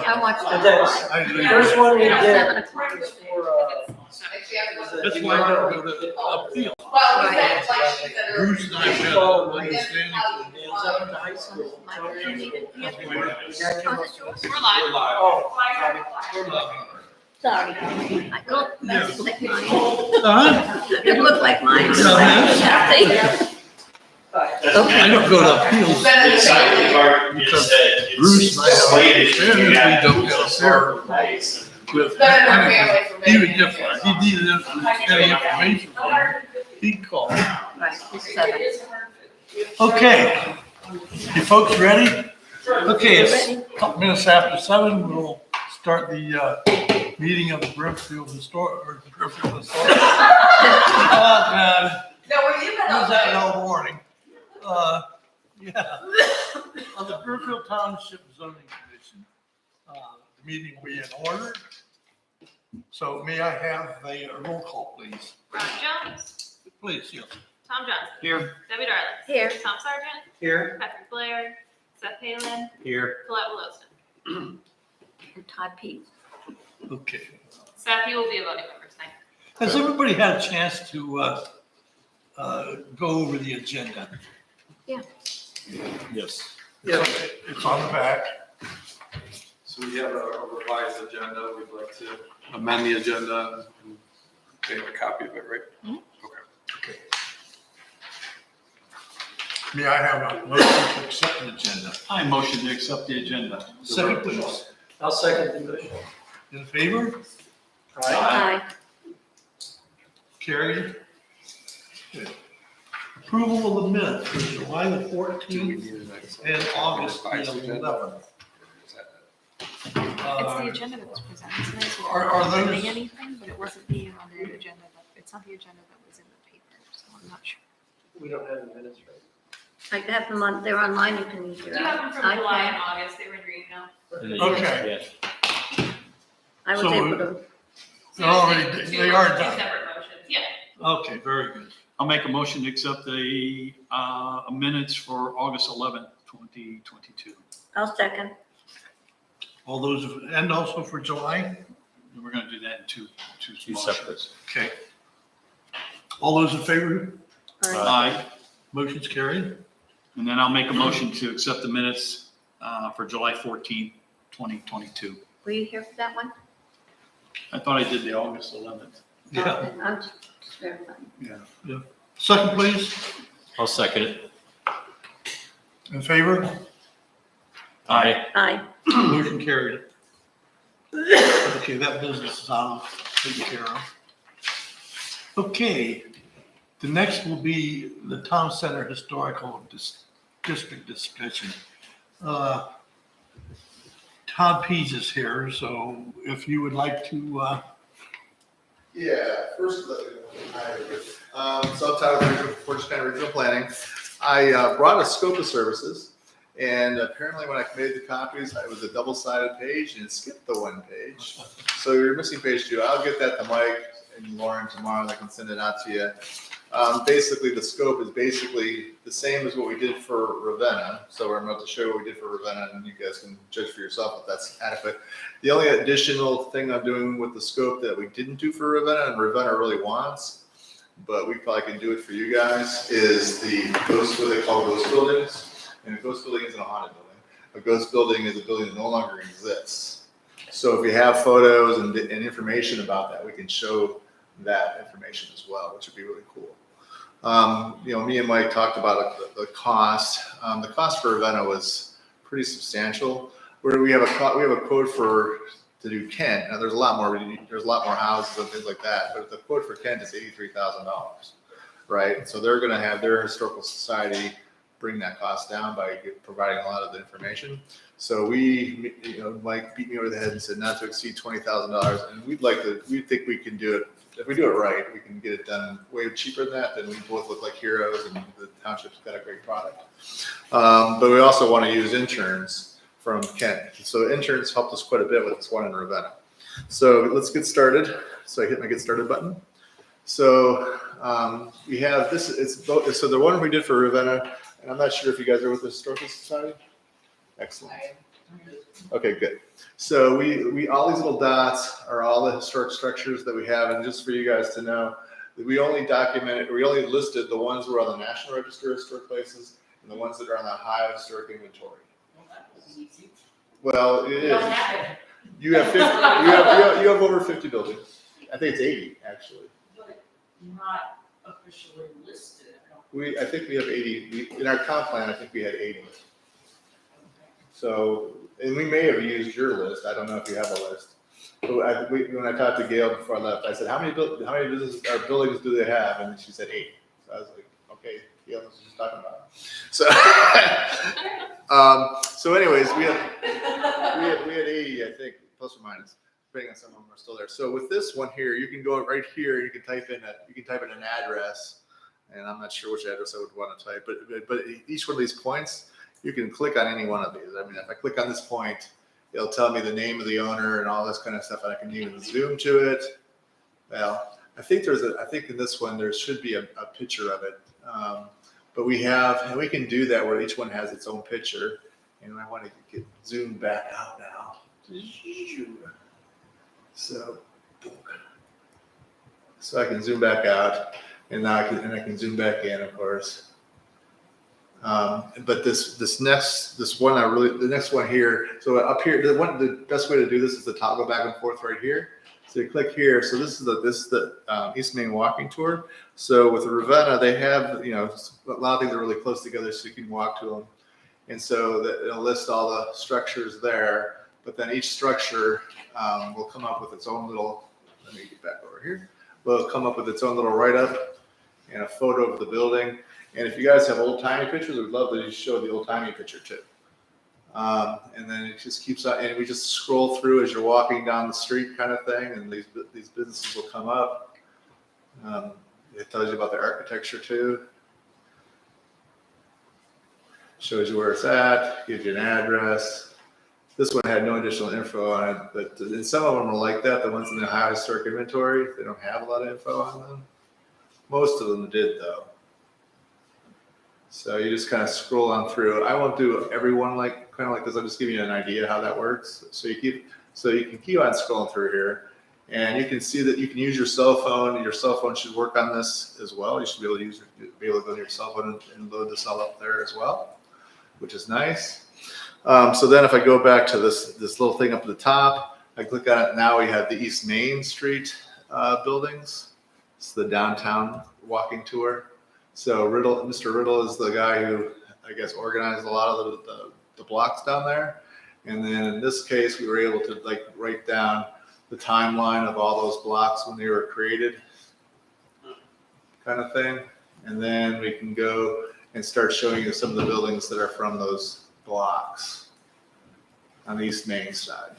I watched Okay. it. First one we did 7 o'clock. was for, That's why I don't go to appeal. Well, we said, like she said earlier. Bruce and I had an understanding. Dan's up to high school. My brother needed- The guy came Oh, up- is it yours? We're live. Oh, Sorry. I don't, that's like mine. Huh? It looked like mine. No, Okay. I don't go to appeals because Bruce and I have an understanding we don't get a fair with anything. He was different. He needed any information from me, he'd call. Right, it's 7. Okay, you folks ready? Okay, it's a couple minutes after 7, we'll start the meeting of the Brimfield Historic. Oh, God, No, we're even who's that all morning? Yeah, on the Brimfield Township Zoning Commission, the meeting will be in order. So may I have a roll call, please? Ron Jones, Please, yes. Tom Johnson, Here. Debbie Darling, Here. Tom Sargent, Here. Patrick Blair, Seth Palin, Here. Colette Wilson. And Todd Pete. Okay. Seth, you will be a voting member tonight. Has everybody had a chance to go over the agenda? Yes. It's on the back. So we have a revised agenda. We'd like to amend the agenda. We have a copy of it, right? Mhm. Okay. May I have a motion to accept the agenda? I motion to accept the agenda. Second, please. I'll second the motion. In favor? Aye. Carried. Good. Approval of the minutes for July the 14th and August the 11th. It's the agenda that was presented tonight, so Are we're not those- doing anything, but it wasn't the on the agenda, it's not the agenda that was in the paper, so I'm not sure. We don't have the minutes, right? I have them on, they're online, you can use Do your. you have them from I July can. and August? They were in your email. Okay. I was So- able to, They're already, Two- they are two done. separate motions, yeah. Okay, very good. I'll make a motion to accept the minutes for August 11th, 2022. I'll second. All those, and also for July? We're going to do that in two Two motions. separate. Okay. All those in favor? Aye. Motion's carried. And then I'll make a motion to accept the minutes for July 14th, 2022. Were you here for that one? I thought I did the August 11th. Yeah. Okay, I'm just verifying. Yeah. Second, please. I'll second it. In favor? Aye. Aye. Motion carried. Okay, that business is out of, taken care of. Okay, the next will be the Town Center Historical District discussion. Todd Pease is here, so if you would like to, Yeah, first, so I'm Tyler Bridger, Portage County Regional Planning. I brought a scope of services, and apparently when I made the copies, it was a double-sided page, and it skipped the one page. So you're missing page 2. I'll get that to Mike and Lauren tomorrow, and I can send it out to you. Basically, the scope is basically the same as what we did for Ravenna. So I'm about to show you what we did for Ravenna, and you guys can judge for yourself if that's adequate. The only additional thing I'm doing with the scope that we didn't do for Ravenna, and Ravenna really wants, but we probably can do it for you guys, is the ghost, what they call ghost buildings. And a ghost building isn't a haunted building. A ghost building is a building that no longer exists. So if you have photos and information about that, we can show that information as well, which would be really cool. Me and Mike talked about the cost. The cost for Ravenna was pretty substantial. Where we have a quote to do Kent. Now there's a lot more. There's a lot more houses and things like that. But the quote for Kent is $83,000, right? So they're going to have their historical society bring that cost down by providing a lot of the information. So Mike beat me over the head and said not to exceed $20,000, and we think we can do it. If we do it right, we can get it done way cheaper than that. Then we both look like heroes, and the township's got a great product. But we also want to use interns from Kent. So interns helped us quite a bit with this one in Ravenna. So let's get started. So I hit my get started button. So we have this. So the one we did for Ravenna, and I'm not sure if you guys are with the Historical Society. Excellent. Okay, good. So we all these little dots are all the historic structures that we have, and just for you guys to know, we only listed the ones that are on the National Register of Historic Places and the ones that are on the High Historic Inventory. Well, it We is. don't have it. You have 50, you have over 50 buildings. I think it's 80 actually. But not officially listed. I don't I think we have 80. In our comp plan, I think we had 80. So, and we may have used your list. I don't know if you have a list. But when I talked to Gail before I left, I said, how many businesses or buildings do they have? And she said 8. So I was like, okay, Gail was just talking about it. So, so anyways, we had 80, I think, plus or minus, depending on some of them are still there. So with this one here, you can go right here. You can type in an address, and I'm not sure which address I would want to type, but each one of these points, you can click on any one of these. I mean, if I click on this point, it'll tell me the name of the owner and all this kind of stuff, and I can even zoom to it. Well, I think in this one there should be a picture of it, but we can do that where each one has its own picture, and I want to get zoomed back out now. So I can zoom back out, and now I can zoom back in, of course. But the next one here. So up here, the best way to do this is to toggle back and forth right here. So you click here. So this is the East Main walking tour. So with Ravenna, they have a lot of things are really close together, so you can walk to them. And so it'll list all the structures there. But then each structure will come up with its own little. Let me get back over here. Will come up with its own little write-up and a photo of the building. And if you guys have old-timey pictures, we'd love to just show the old-timey picture too. And then it just keeps on, and we just scroll through as you're walking down the street kind of thing, and these businesses will come up. It tells you about the architecture too. Shows you where it's at, gives you an address. This one had no additional info on it, but and some of them are like that. The ones in the high historic inventory, they don't have a lot of info on them. Most of them did though. So you just kind of scroll on through. I won't do everyone kind of like this. I'll just give you an idea how that works. So you can keep on scrolling through here, and you can see that you can use your cell phone. And your cell phone should work on this as well. You should be able to go to your cell phone and load this all up there as well, which is nice. So then if I go back to this little thing up at the top, I click on it. Now we have the East Main Street buildings. It's the downtown walking tour. So Mr. Riddle is the guy who, I guess, organized a lot of the blocks down there. And then in this case, we were able to write down the timeline of all those blocks when they were created, kind of thing. And then we can go and start showing you some of the buildings that are from those blocks on the East Main side.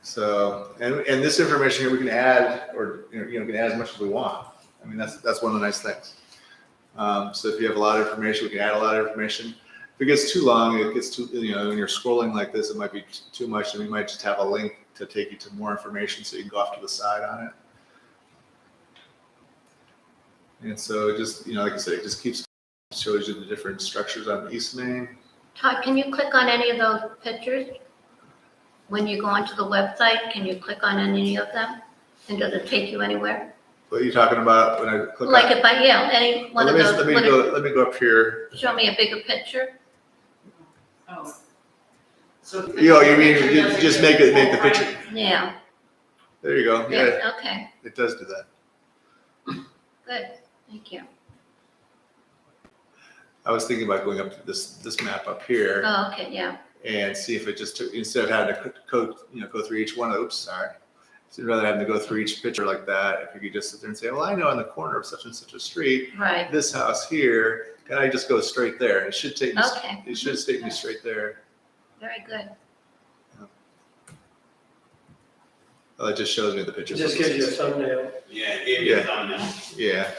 So, and this information here we can add, or can add as much as we want. I mean, that's one of the nice things. So if you have a lot of information, we can add a lot of information. If it gets too long, it gets too, when you're scrolling like this, it might be too much, and we might just have a link to take you to more information so you can go off to the side on it. And so it just, like I said, it just shows you the different structures on the East Main. Todd, can you click on any of those pictures? When you go onto the website, can you click on any of them? And does it take you anywhere? What are you talking about when I click Like on? if any one of those, Let me go up here. show me a bigger picture? Oh. So. You mean just make the picture? Yeah, There you go. Yeah, yeah, okay, it does do that. good, thank you. I was thinking about going up to this map up here Oh, okay, yeah, and see if it just took, instead of having to go through each one. Oops, sorry. So rather than having to go through each picture like that, if you could just sit there and say, well, I know on the corner of such and such a street, right, this house here, can I just go straight there? It should take me. Okay. It should take me straight there. very good. Well, it just shows me the picture. It just gives you a thumbnail. Yeah, it gave you a thumbnail. Yeah.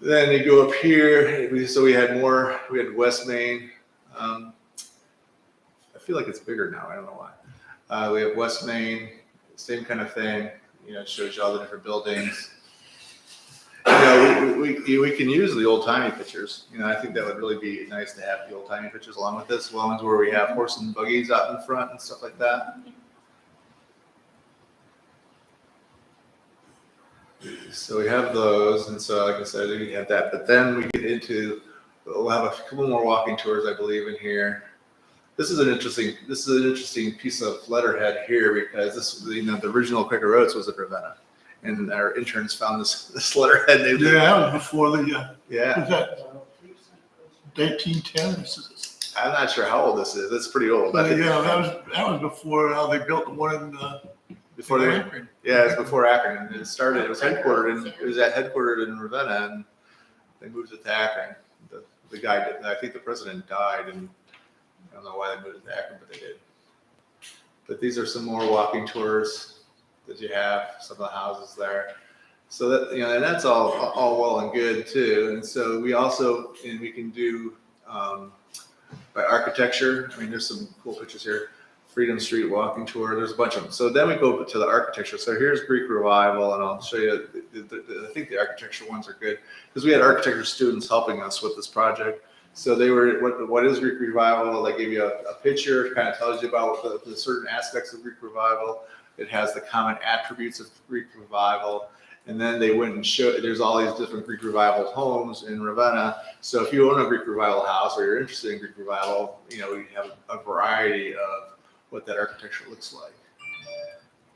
Then you go up here. We had West Main. I feel like it's bigger now. I don't know why. We have West Main, same kind of thing. It shows you all the different buildings. we can use the old timey pictures. I think that would really be nice to have the old timey pictures along with this, ones where we have horse and buggies out in front and stuff like that. So we have those, and so like I said, we have that. But then we get into, we'll have a couple more walking tours, I believe, in here. This is an interesting piece of letterhead here because this, the original Quaker Oats was at Ravenna, and our interns found this letterhead. Yeah, that was before the, Yeah, was that 1910? I'm not sure how old this is. It's pretty old. I But think yeah, that was before they built the one in, before they, Akron. yeah, it's before Akron. And it was headquartered in Ravenna, and they moved it to Akron. The guy did, I think the president died, and I don't know why they moved it to Akron, but they did. But these are some more walking tours that you have, some of the houses there. So that, and that's all well and good too. And so we also, and we can do by architecture. I mean, there's some cool pictures here. Freedom Street walking tour. There's a bunch of them. So then we go to the architecture. So here's Greek Revival, and I'll show you. I think the architecture ones are good because we had architecture students helping us with this project. So they were, what is Greek Revival? They give you a picture. It kind of tells you about the certain aspects of Greek Revival. It has the common attributes of Greek Revival. And then they went and showed, there's all these different Greek Revival homes in Ravenna. So if you own a Greek Revival house or you're interested in Greek Revival, we have a variety of what that architecture looks like,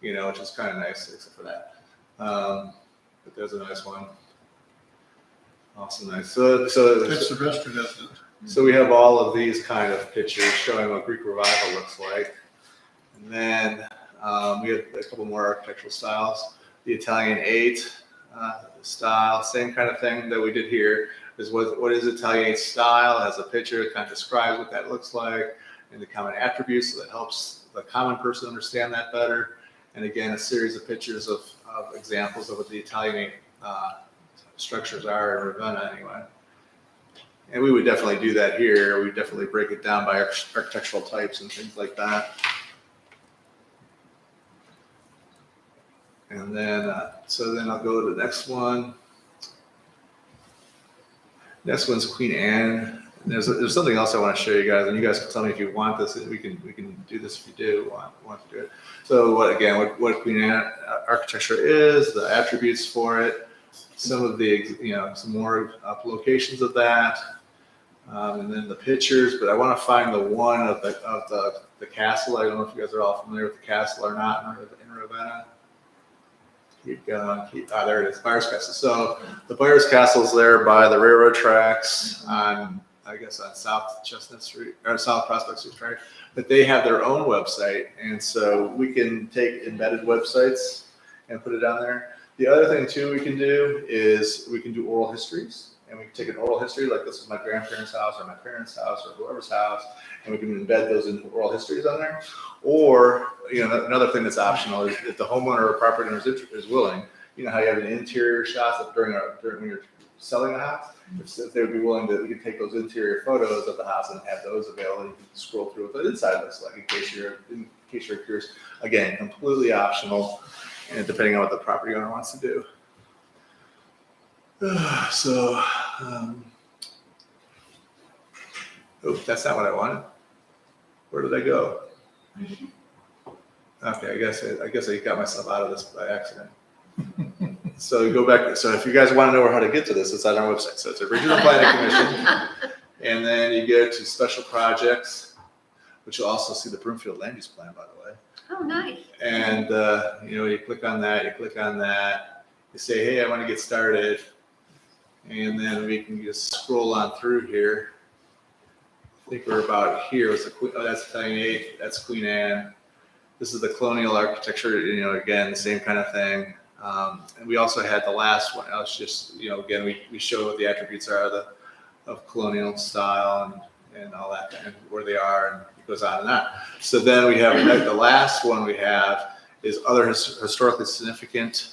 which is kind of nice, except for that. But there's a nice one. Also nice. So That's the rest of it. So we have all of these kind of pictures showing what Greek Revival looks like. And then we have a couple more architectural styles. The Italian 8 style, same kind of thing that we did here. Is what is Italian 8 style? It has a picture, it kind of describes what that looks like and the common attributes, so that helps the common person understand that better. And again, a series of pictures of examples of what the Italian 8 structures are in Ravenna anyway. And we would definitely do that here. We definitely break it down by architectural types and things like that. And then, so then I'll go to the next one. Next one's Queen Anne. And there's something else I want to show you guys, and you guys can tell me if you want this. We can do this if you do want to do it. So what Queen Anne architecture is, the attributes for it, some of the some more locations of that, and then the pictures. But I want to find the one of the castle. I don't know if you guys are all familiar with the castle or not in Ravenna. Keep going. There it is, Byers Castle. So the Byers Castle is there by the railroad tracks on South Chestnut Street or South Prospect Street, right? But they have their own website, and so we can take embedded websites and put it on there. The other thing too we can do is we can do oral histories, and we can take an oral history like this is my grandparents' house or my parents' house or whoever's house, and we can embed those into oral histories on there. Or another thing that's optional is if the homeowner or property owner is willing, how you have an interior shots during when you're selling a house. If they would be willing to, we could take those interior photos of the house and have those available. You can scroll through what the inside looks like in case you're curious. Again, completely optional, and depending on what the property owner wants to do. So, that's not what I wanted. Where did I go? Okay, I guess I got myself out of this by accident. So go back. So if you guys want to know how to get to this, it's on our website. So it's a Regional Planning Commission, and then you go to Special Projects, which you'll also see the Brimfield Land Use Plan, by the way. Oh, nice. And you click on that. You say, hey, I want to get started, and then we can just scroll on through here. I think we're about here. That's Italian 8. That's Queen Anne. This is the colonial architecture. Again, the same kind of thing. And we also had the last one. It's just, again, we show what the attributes are of colonial style and all that, and where they are, and it goes on and on. So then we have the last one we have is other historically significant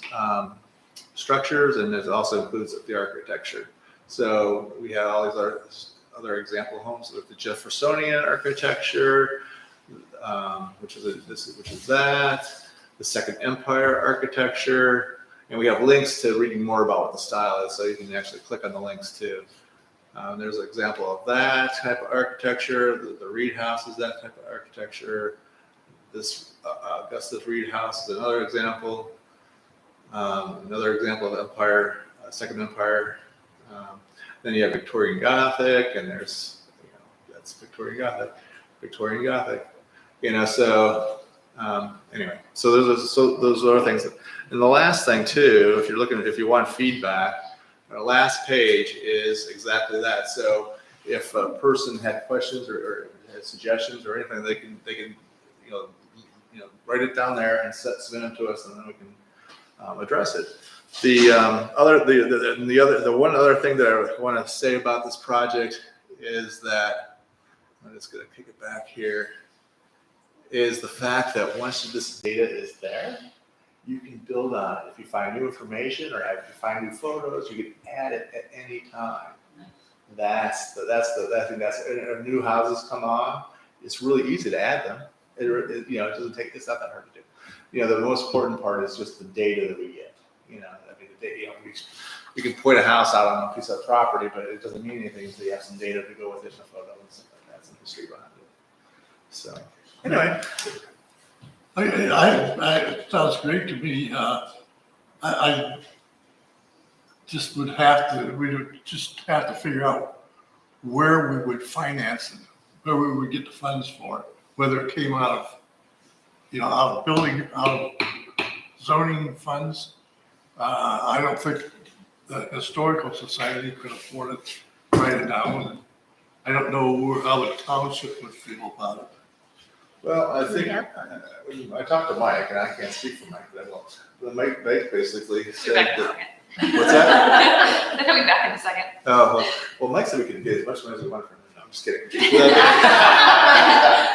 structures, and it also includes the architecture. So we have all these other example homes with the Jeffersonian architecture, which is that. The Second Empire architecture, And we have links to reading more about what the style is, so you can actually click on the links too. There's an example of that type of architecture. The Reed House is that type of architecture. This Augustus Reed House is another example. Another example of Empire, Second Empire. Then you have Victorian Gothic, and there's, that's Victorian Gothic. So anyway, so those are things. And the last thing too, if you want feedback, our last page is exactly that. So if a person had questions or had suggestions or anything, they can write it down there and submit them to us, and then we can address it. The one other thing that I want to say about this project is that I'm just going to kick it back here. Is the fact that once this data is there, you can build on it. If you find new information or if you find new photos, you can add it at any time. I think if new houses come on, it's really easy to add them. It doesn't take, it's not that hard to do. The most important part is just the data that we get. We can point a house out on a piece of property, but it doesn't mean anything until you have some data to go with it, and a photo and stuff like that, some history behind it. So anyway. It sounds great to me. I just we would just have to figure out where we would finance it, where we would get the funds for it, whether it came out of zoning funds. I don't think the Historical Society could afford it right now. I don't know how the township would feel about it. Well, I think I talked to Mike, and I can't speak for Mike, but I won't. But Mike basically said Back in a that. second. What's that? They're coming back in a second. Oh, well, Mike said we could get as much money as we want from him. No, I'm just kidding.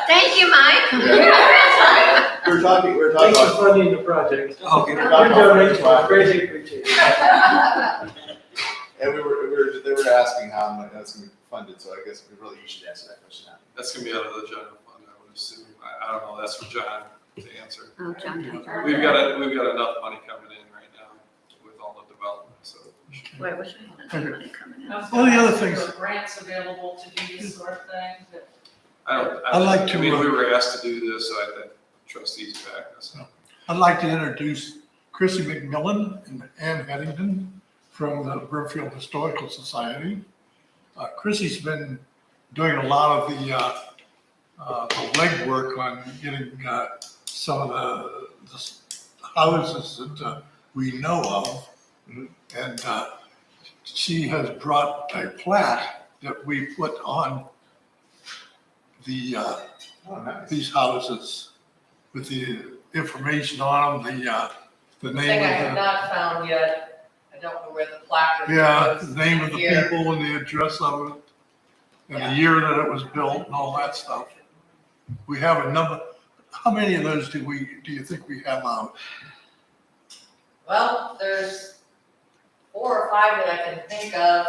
Thank you, Mike. Yeah. We're talking Thanks for about. funding the project. Okay, Your donation, greatly appreciated. And they were asking how much that's going to be funded, so I guess you should answer that question now. That's gonna be out of the general fund, I would assume. I don't know, that's for John to answer. Oh, John. We've got enough money coming in right now with all the development, so. Where was I? Money coming in. Well, the other things- Are grants available to do this sort of thing? That- I mean, we were asked to do this, so I think trustees back us. I'd like to introduce Chrissy McMillan and Ann Headington from the Brimfield Historical Society. Chrissy's been doing a lot of the legwork on getting some of the houses that we know of. And she has brought a plaque that we put on the these houses with the information on them, the Thing name I have of not found yet, I don't know where the placard the is. name of the Here. people and the address of it, and Yeah. the year that it was built and all that stuff. We have a number. How many of those do you think we have out? Well, there's 4 or 5 that I can think of.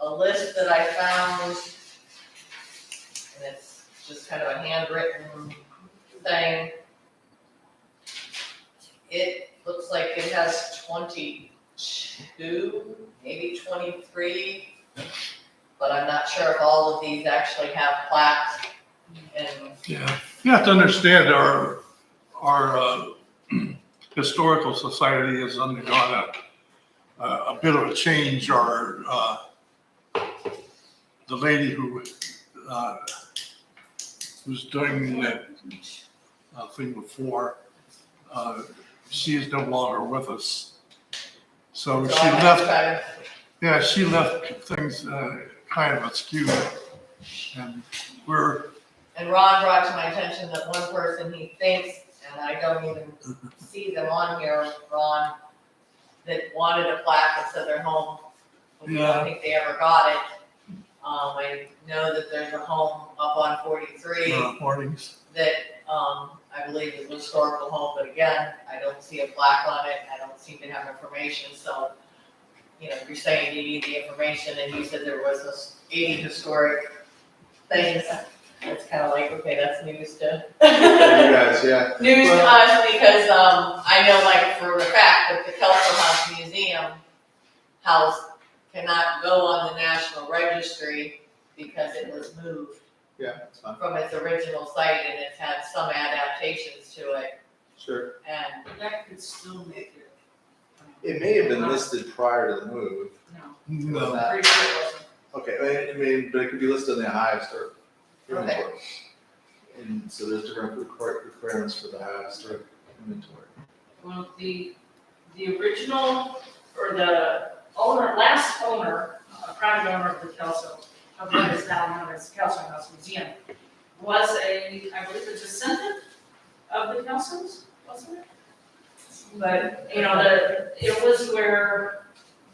A list that I found, and it's just kind of a handwritten thing. It looks like it has 22, maybe 23, but I'm not sure if all of these actually have plaques. And Yeah, you have to understand our historical society has undergone a bit of a change. The lady who was doing that thing before, she is no longer with us. So so she I left. kind of, Yeah, she left things kind of askew, and and Ron brought to my attention that one person he thinks, and I don't even see them on here, Ron, that wanted a plaque that said their home. I Yeah. don't think they ever got it. I know that there's a home up on 43 mornings. that, I believe is a historical home, but again, I don't see a plaque on it, I don't seem to have information, so, you're saying you need the information, and you said there was 80 historic things. It's kind of like, okay, that's news to. You guys, yeah. News to us because, I know like for a fact that the Kelso House Museum house cannot go on the National Registry because it was moved Yeah, that's fine. from its original site and it's had some adaptations to it. Sure. And That could still make it. It may have been listed prior to the move. No, Was No, that- pretty sure it wasn't. Okay, I mean, but it could be listed in the high historic Okay. inventory. And so there's different requirements for the high historic inventory. Well, the original, or the owner, last owner, private owner of the Kelso, of what is now known as Kelso House Museum, was I believe, a descendant of the Kelsos, wasn't it? But, you know, it was where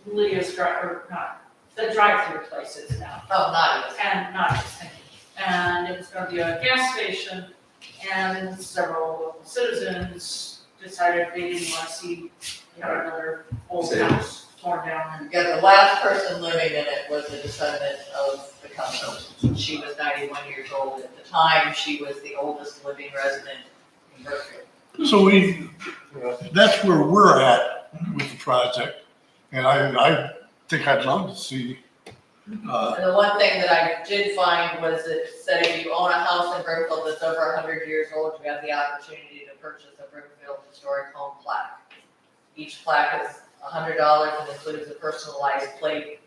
Lydia's the drive-through place is now. Oh, not even. And not just thinking. And it was gonna be a gas station, and several local citizens decided they didn't wanna see yet another old Same. house torn down and. Yeah, the last person living in it was a descendant of the Kelso. She was 91 years old at the time. She was the oldest living resident in Brimfield. so that's where we're at with the project. And I think I'd love to see, And the one thing that I did find was it said if you own a house in Brimfield that's over 100 years old, you have the opportunity to purchase a Brimfield Historic Home plaque. Each plaque is $100 and includes a personalized plate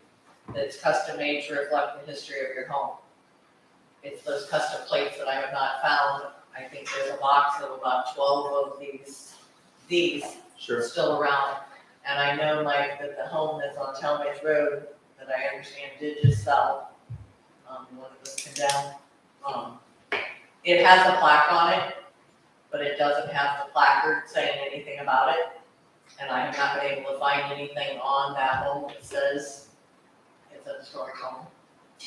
that's custom made to reflect the history of your home. It's those custom plates that I have not found. I think there's a box of about 12 of these Sure. still around. And I know, Mike, that the home that's on Talmadge Road, that I understand did just sell, the one that was condemned. It has a plaque on it, but it doesn't have the placard saying anything about it. And I have not been able to find anything on that home that says it's a historic home.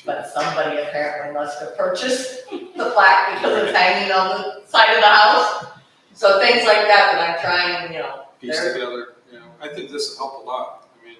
But somebody apparently must have purchased the plaque because it's hanging on the side of the house. So things like that I'm trying, Piece There- together, I think this will help a lot, I mean.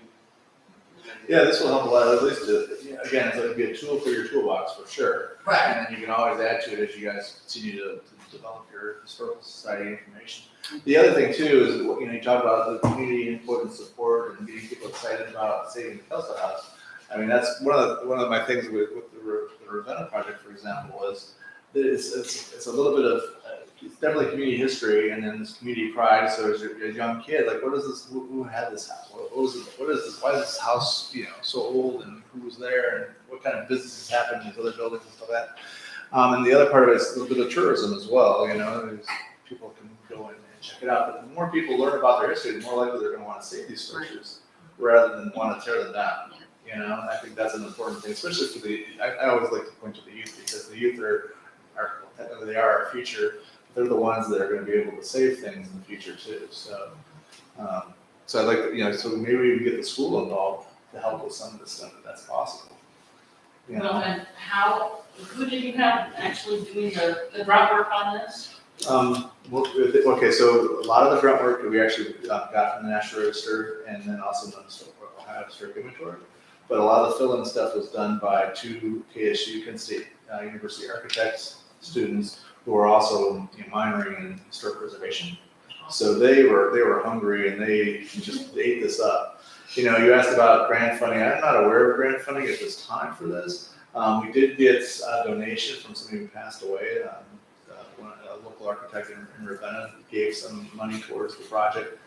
Yeah, this will help a lot, at least, again, it's like be a tool for your toolbox for sure. Right. And then you can always add to it as you guys continue to develop your historical society information. The other thing too is, you talk about the community input and support and getting people excited about saving the Kelso House. I mean, that's one of my things with the Ravenna project, for example, is that it's a little bit of, it's definitely community history and then this community pride. So as a young kid, like, what is this, who had this house? What is this, why is this house, so old, and who was there, and what kind of businesses happened in these other buildings and stuff like that. And the other part of it is a little bit of tourism as well, is people can go in and check it out. But the more people learn about their history, the more likely they're gonna wanna save these structures rather than wanna tear them down. And I think that's an important thing, especially for I always like to point to the youth, because the youth are technically they are our future. They're the ones that are gonna be able to save things in the future too, so. So I'd like, so maybe we can get the school involved to help with some of this stuff, if that's possible. Well, and who did you have actually doing the groundwork on this? Okay, so a lot of the grunt work that we actually got from the National Register and then also the Ohio Historic Inventory. But a lot of the fill-in stuff was done by two KSU, Kent State University architects, students who are also minoring in historic preservation. So they were hungry and they just ate this up. You asked about grant funding. I'm not aware of grant funding at this time for this. We did get a donation from somebody who passed away. A local architect in Ravenna gave some money towards the project.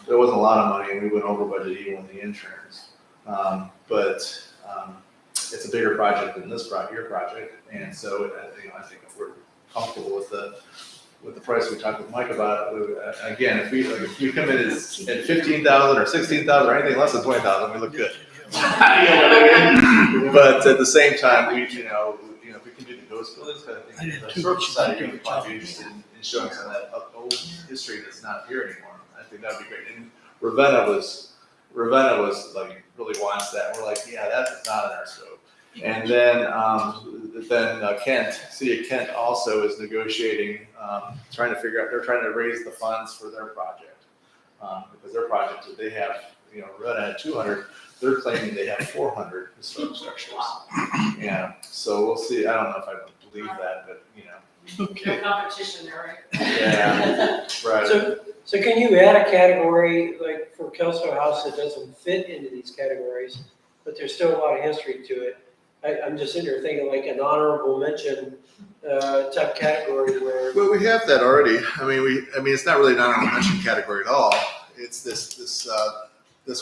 There wasn't a lot of money, and we went over budget even with the interns. But it's a bigger project than your project, and so I think if we're comfortable with the price we talked with Mike about, again, if we come in at 15,000 or 16,000 or anything less than 20,000, we look good. But at the same time, if we can do the ghost buildings, I think the historical society would probably be interested in showing some of that old history that's not here anymore. I think that would be great. And Ravenna was like really wants that. We're like, yeah, that's not in our scope. And then Kent, City of Kent also is negotiating, trying to figure out, they're trying to raise the funds for their project. Because their project, they have, run at 200, they're claiming they have 400 historic structures. Yeah, so we'll see. I don't know if I believe that, but No competition there, right? yeah, right. So can you add a category, like for Kelso House that doesn't fit into these categories, but there's still a lot of history to it? I'm just sitting there thinking like an honorable mention type category where. Well, we have that already. I mean, it's not really an honorable mention category at all. It's this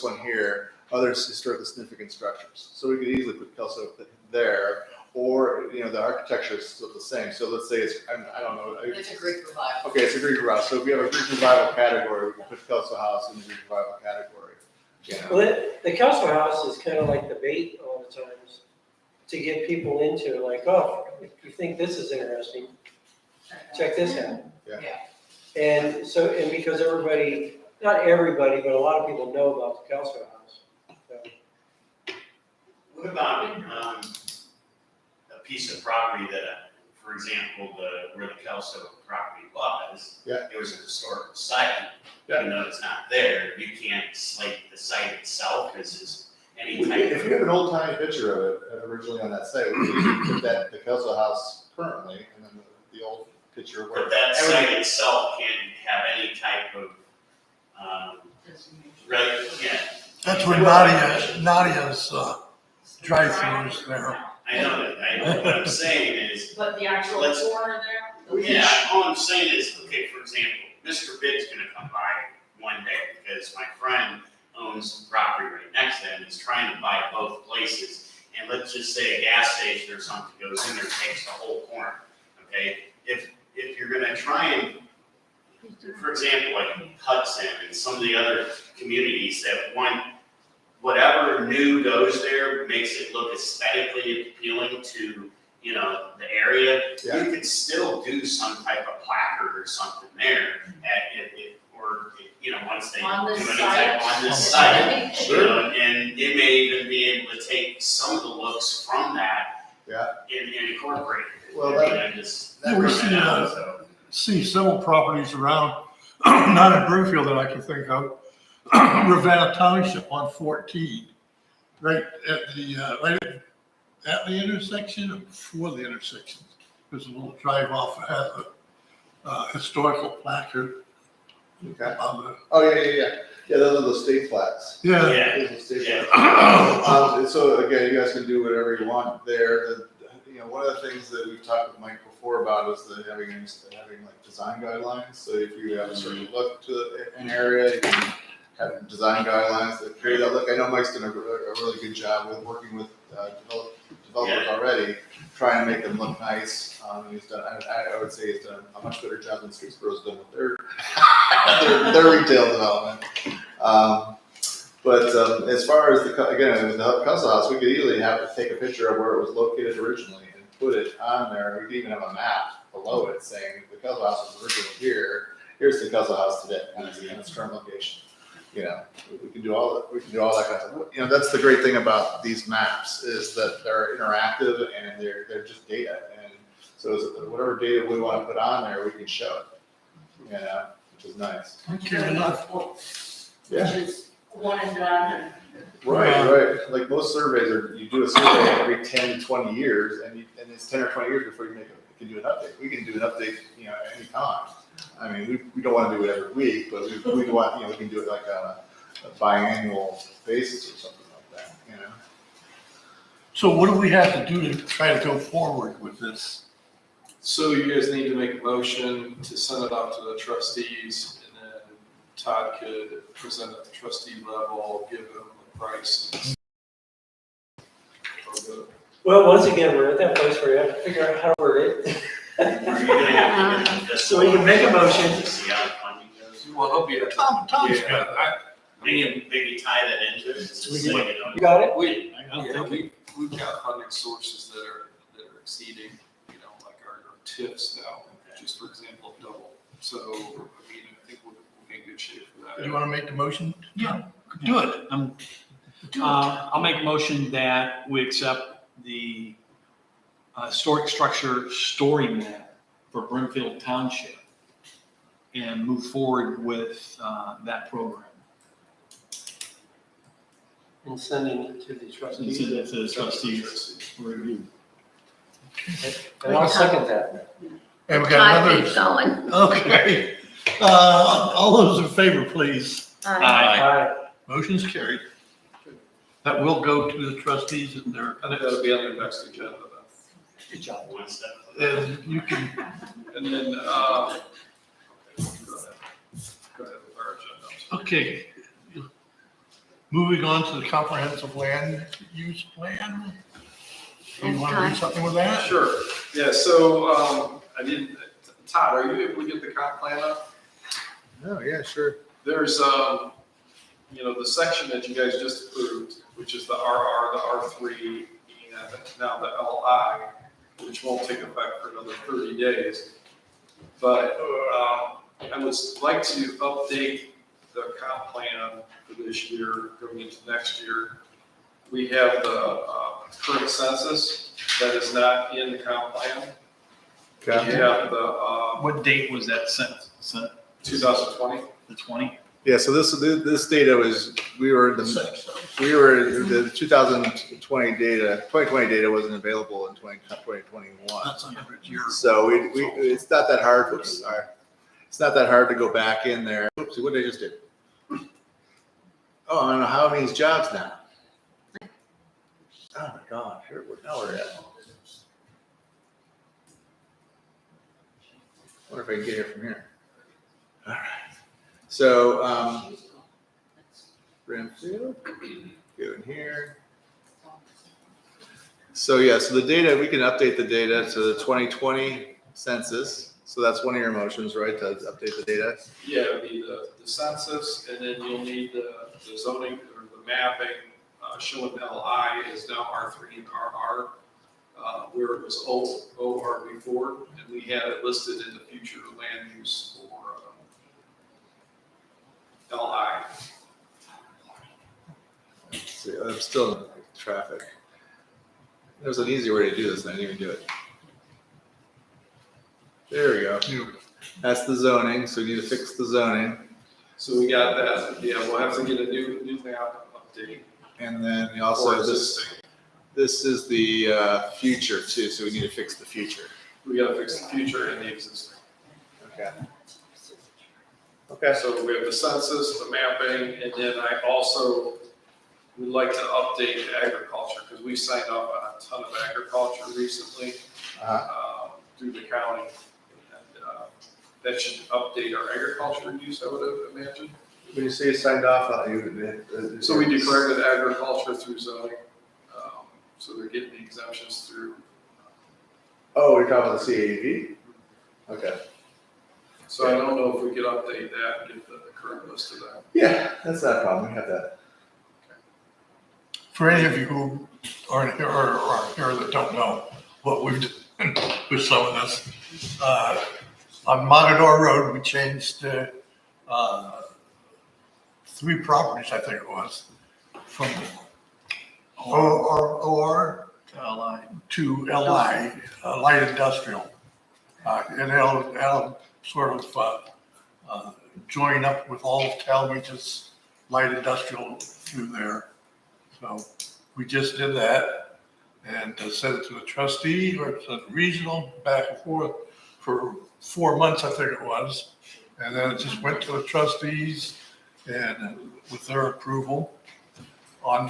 one here, other historically significant structures. So we could easily put Kelso there, or the architecture is still the same. So let's say I don't know. It's a Greek revival. Okay, it's a Greek revival. So if we have a Greek revival category, we can put Kelso House in the Greek revival category. Well, the Kelso House is kind of like the bait all the times to get people into like, oh, if you think this is interesting, check this out. Yeah. And so, and because everybody, not everybody, but a lot of people know about the Kelso House. So, What about a piece of property that, for example, where the Kelso property was? Yeah. It was a historical site. Yeah. Even though it's not there, you can't slate the site itself as any type If of. you have an old timey picture of it originally on that site, we can put that the Kelso House currently, and then the old picture where. But that site itself can't have any type of, right, yeah. That's where Nadia's drive-through is there. I know that, what I'm saying is, But the actual Let's- corner there? yeah, all I'm saying is, okay, for example, Mr. Bid's gonna come by one day because my friend owns some property right next to him, is trying to buy both places. And let's just say a gas station or something goes in there and takes the whole corner, okay? If you're gonna try and, for example, like Hudson and some of the other communities that want, whatever new goes there makes it look aesthetically appealing to, the area, Yeah. you could still do some type of placard or something there once they do On this anything site? on this site. Sure. And it may even be able to take some of the looks from that. Yeah. And incorporate it. Well, I mean, I just. Yeah, we see several properties around, not in Brimfield that I can think of, Ravenna Township on 14, right at the intersection or before the intersection. There's a little drive off that has a historical placard Okay. on the. Oh, yeah. Yeah, those are the state flags. Yeah. Yeah. Those are state Yeah. flags. So again, you guys can do whatever you want there. One of the things that we've talked with Mike before about is having like design guidelines. So if you have a certain look to an area, you can have design guidelines that create that look. I know Mike's done a really good job with working with developers already, trying to make them look nice. He's done. I would say he's done a much better job than Streetsboro's done with their their retail development. But as far as with the Kelso House, we could easily take a picture of where it was located originally and put it on there. We could even have a map below it saying the Kelso House was originally here. Here's the Kelso House today, and its current location. We can do all that. We can do all that kind of stuff. That's the great thing about these maps is that they're interactive and they're just data. And so whatever data we want to put on there, we can show it. Which is nice. Okay, enough. Yeah. Which is one and done. Right. Like most surveys you do a survey every 10, 20 years, and it's 10 or 20 years before you can do an update. We can do an update, at any time. I mean, we don't want to do it every week, but we want, we can do it like on a biannual basis or something like that, So what do we have to do to try to go forward with this? So you guys need to make a motion to send it out to the trustees, and then Todd could present at the trustee level, give them the price. Well, once again, we're at that place where you have to figure out how to word it. Were you gonna have to do this So we can make a motion. to see how the funding goes? Well, he'll be at Tom's got yeah, Maybe tie that into it. So we so can- you know. You got it? we've got funding sources that are exceeding, like our TIFs now, just for example, double. So, I think we'll be in good shape for that. You want to make the motion? Yeah. Do it. I'll make a motion that we accept the historic structure story map for Brimfield Township and move forward with that program. and sending it to the And trustees. send it to the trustees for review. And I'll second that. And we Time got keeps another, going. okay. All those in favor, please. Aye. Motion's carried. That will go to the trustees and their, That'll be on the next agenda then. Good job. One step. and you can, And then, go ahead. Go ahead with our agenda. okay. Moving on to the comprehensive land use plan. You want to do something with that? Sure, yeah, so, Todd, are you able to get the comp plan up? Oh, yeah, sure. There's, the section that you guys just approved, which is the RR, the R3, and now the LI, which won't take effect for another 30 days. But I would like to update the comp plan for this year, going into next year. We have the current census that is not in the comp plan. We Okay. have the What date was that sent? 2020. The 20? Yeah, so this data was, we were the 2020 data, 2020 data wasn't available in 2021. That's 100 years. So it's not that hard, oops, sorry. It's not that hard to go back in there. Oopsie, what did I just do? Oh, I don't know how many jobs now. Oh my God, now we're at. Wonder if I can get here from here. All right. So, Brimfield, go in here. So yeah, so the data, we can update the data to the 2020 census. So that's one of your motions, right, to update the data? Yeah, it'll be the census, and then you'll need the zoning or the mapping, showing LI is now R3 and RR, where it was OR before, and we had it listed in the future land use for LI. Let's see, I'm still in traffic. There's an easier way to do this, and I didn't even do it. There we go. That's the zoning, so we need to fix the zoning. So we got that, yeah, we'll have to get a new map update. And then we also for have existing. this is the future too, so we need to fix the future. We gotta fix the future and the existing. Okay. Okay. So we have the census, the mapping, and then I also would like to update agriculture, because we signed up on a ton of agriculture recently through the county. And that should update our agriculture use, I would imagine. When you say you signed off on So we declared it agriculture through zoning, so they're getting the exemptions through. Oh, we're talking about the CAV? Okay. So I don't know if we could update that and get the current list of that. Yeah, that's not a problem. We have that. For any of you who aren't here or are here that don't know what we've done with some of this, on Matador Road, we changed 3 properties, I think it was, from OR to LI, light industrial. And it'll sort of join up with all of Talmadge's light industrial through there. So we just did that and sent it to the trustee, or to the regional, back and forth for 4 months, I think it was. And then it just went to the trustees and with their approval on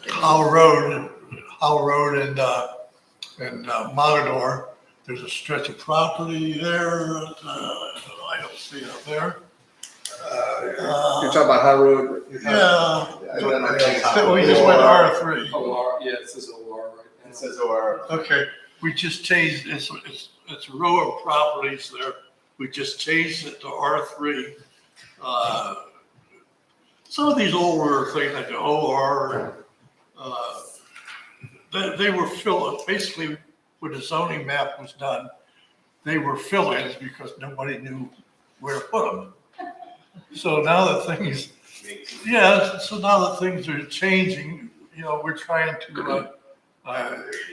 Howell Road and Matador. There's a stretch of property there. I don't see it up there. You're talking about High Road? Yeah. We We just went R3. OR, yeah, it says OR right now. It says OR. Okay, we just changed, it's a row of properties there. We just changed it to R3. Some of these older things like the OR, they were basically when the zoning map was done, they were fill-ins because nobody knew where to put them. So now that things, so now that things are changing, we're trying to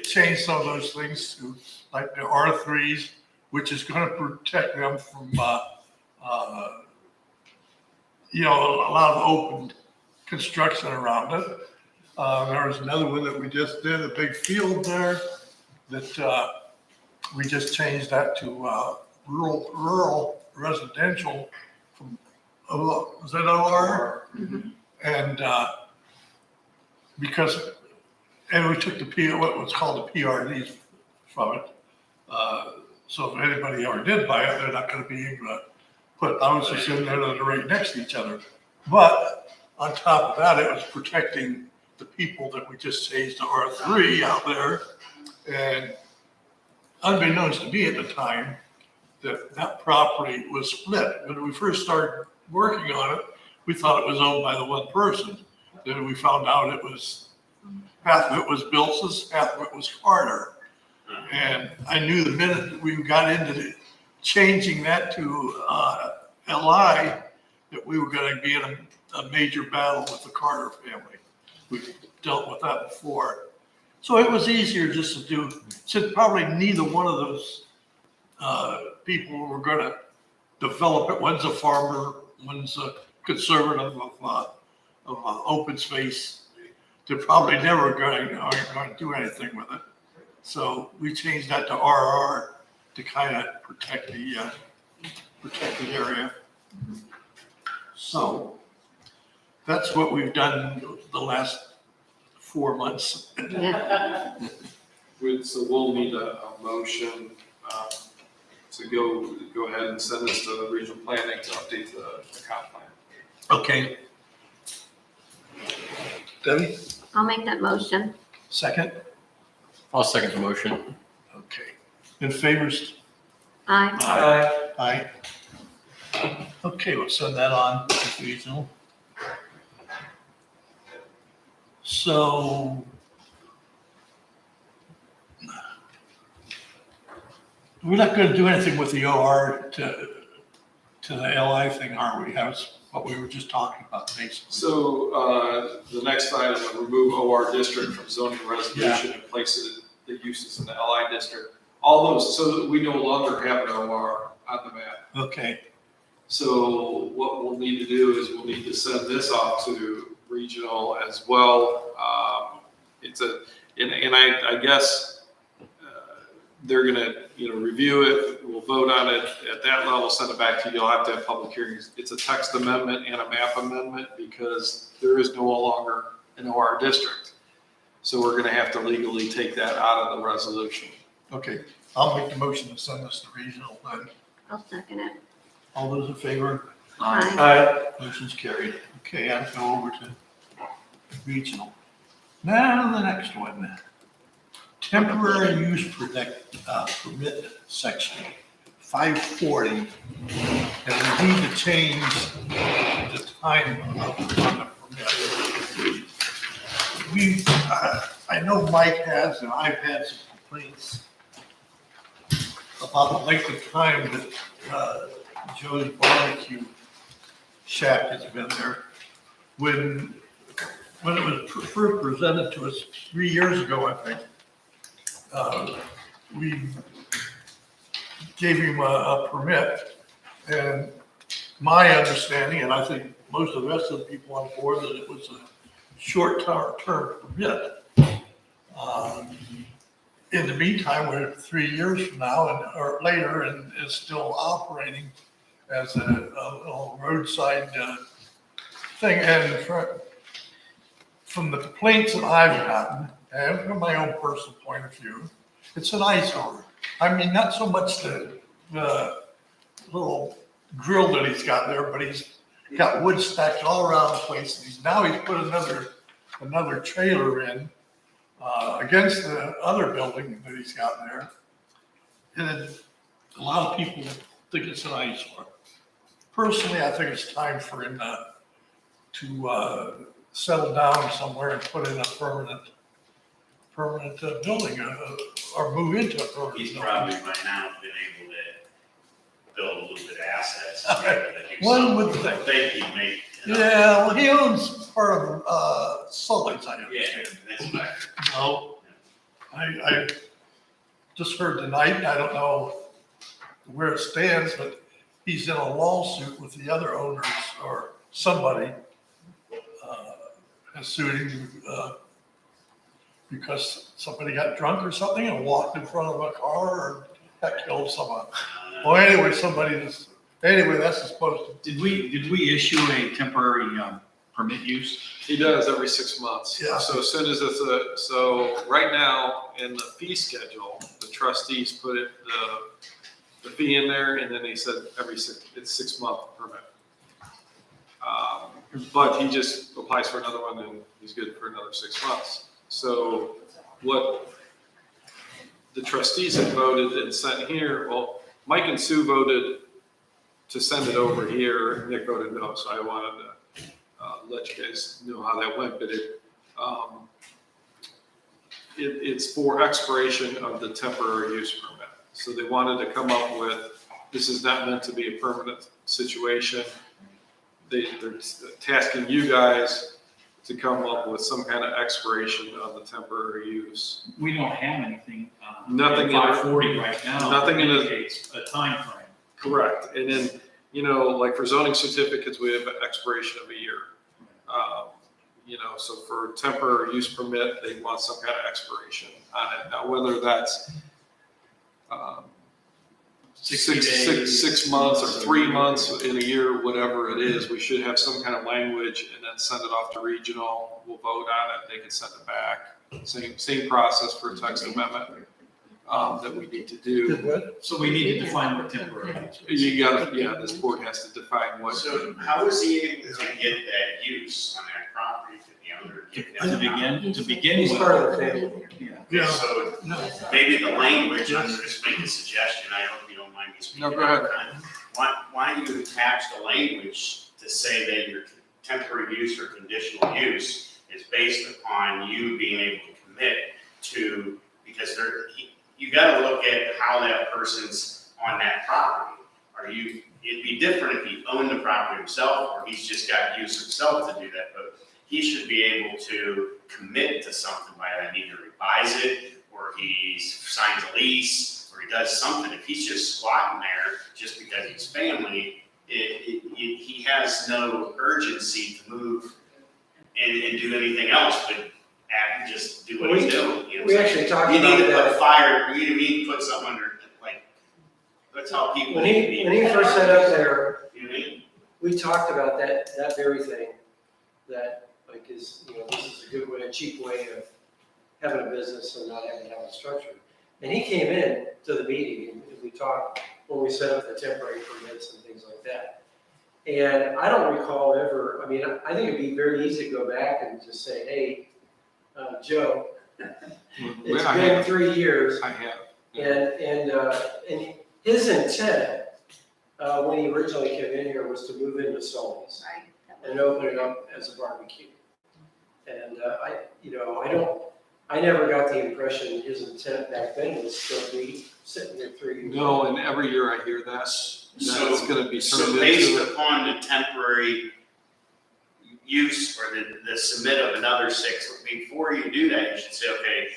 change some of those things to like the R3s, which is going to protect them from you know, a lot of open construction around it. There was another one that we just did, a big field there that we just changed that to rural residential from, was that OR? And because, and we took what was called the PRDs from it. So if anybody ever did buy it, they're not gonna be able to put houses in there that are right next to each other. But on top of that, it was protecting the people that we just changed to R3 out there. And unbeknownst to me at the time, that property was split. When we first started working on it, we thought it was owned by the one person. Then we found out it was, half of it was Bill's, half of it was Carter. And I knew the minute we got into changing that to LI, that we were gonna be in a major battle with the Carter family. We dealt with that before. So it was easier just to do, since probably neither one of those people were gonna develop it. One's a farmer, one's a conservative of open space. They're probably never going to do anything with it. So we changed that to RR to kind of protect the area. So that's what we've done the last 4 months. Yeah. So we'll need a motion to go ahead and send this to the regional planning to update the comp plan. Okay. Debbie, I'll make that motion. second? I'll second the motion. Okay. In favors? Aye. Aye. Okay, we'll send that on to regional. So we're not going to do anything with the OR to the LI thing, are we? That's what we were just talking about, basically. So the next item, remove OR district from zoning resolution and place it, the uses in the LI district. All those, so that we no longer have an OR on the map. Okay, So what we'll need to do is we'll need to send this off to regional as well. I guess they're gonna, review it, we'll vote on it at that level, send it back to you, you'll have to have public hearings. It's a text amendment and a map amendment because there is no longer an OR district. So we're gonna have to legally take that out of the resolution. okay. I'll make the motion to send this to regional then. I'll second it. All those in favor? Aye. Motion's carried. Okay, I'll go over to regional. Now the next one. Temporary use permit section, 540. And we need to change the time on the permit. I know Mike has, and I've had some complaints about the length of time that Joe's barbecue shack has been there. When it was first presented to us 3 years ago, I think, we gave him a permit. And my understanding, and I think most of the rest of the people on board, that it was a short-term permit. In the meantime, we're 3 years from now or later, and it's still operating as a little roadside thing. And from the complaints that I've gotten, and from my own personal point of view, it's an eyesore. I mean, not so much the little grill that he's got there, but he's got wood stacked all around the place. And he's put another trailer in against the other building that he's got there. And a lot of people think it's an eyesore. Personally, I think it's time for him to settle down somewhere and put in a permanent building or move into a permanent He's building. probably by now been able to build a little bit of assets. to be able to do One something. would I think he'd make. Yeah, well, he owns part of Sully's, I Yeah, understand. that's right. No, I just heard tonight, I don't know where it stands, but he's in a lawsuit with the other owners or somebody has sued him because somebody got drunk or something and walked in front of a car or that killed someone. Well, anyway, that's supposed Did we issue a temporary permit use? He does every 6 months. Yeah. So as soon as so right now in the fee schedule, the trustees put the fee in there, and then they said it's 6 month permit. But he just applies for another one and he's good for another 6 months. So what the trustees had voted and sent here, well, Mike and Sue voted to send it over here, Nick voted no, so I wanted to let you guys know how that went, but it's for expiration of the temporary use permit. So they wanted to come up with, this is not meant to be a permanent situation. They're tasking you guys to come up with some kind of expiration of the temporary use. We don't have anything. Nothing in it. 540 right now. Nothing in it. Indicates a time frame. Correct. And then, like for zoning certificates, we have an expiration of a year. So for temporary use permit, they want some kind of expiration on it. Now, whether that's 6 months or 3 months in a year, whatever it is, we should have some kind of language and then send it off to regional. We'll vote on it. They can send it back. Same process for a text amendment that we need to do. to. So we need to define what temporary is. You gotta, this board has to define what. So how is he able to get that use on that property to the owner? To begin He's with. part of the family. Yeah. So maybe the language, I'm just making a suggestion, I hope you don't mind me speaking. No, go ahead. Why do you attach the language to say that your temporary use or conditional use is based upon you being able to commit to, because you gotta look at how that person's on that property. It'd be different if he owned the property himself, or he's just got use himself to do that, but he should be able to commit to something by that, either he buys it, or he signs a lease, or he does something. If he's just squatting there just because he's family, he has no urgency to move and do anything else, but just do what he's doing. You know We what I'm actually saying? talked You about need to that. put fire, you need to put something under, like, that's how people. When he first set up there, You know what I mean? we talked about that very thing, that this is a good way, a cheap way of having a business and not having to have a structure. And he came in to the meeting and we talked when we set up the temporary permits and things like that. And I don't recall ever, I think it'd be very easy to go back and just say, hey, Joe, it's been 3 years. I have. And his intent, when he originally came in here, was to move into Sully's and open it up as a barbecue. And I never got the impression his intent back then was still be sitting there 3 years. No, and every year I hear that. It's gonna be So turned based into. upon the temporary use or the submit of another 6, before you do that, you should say, okay,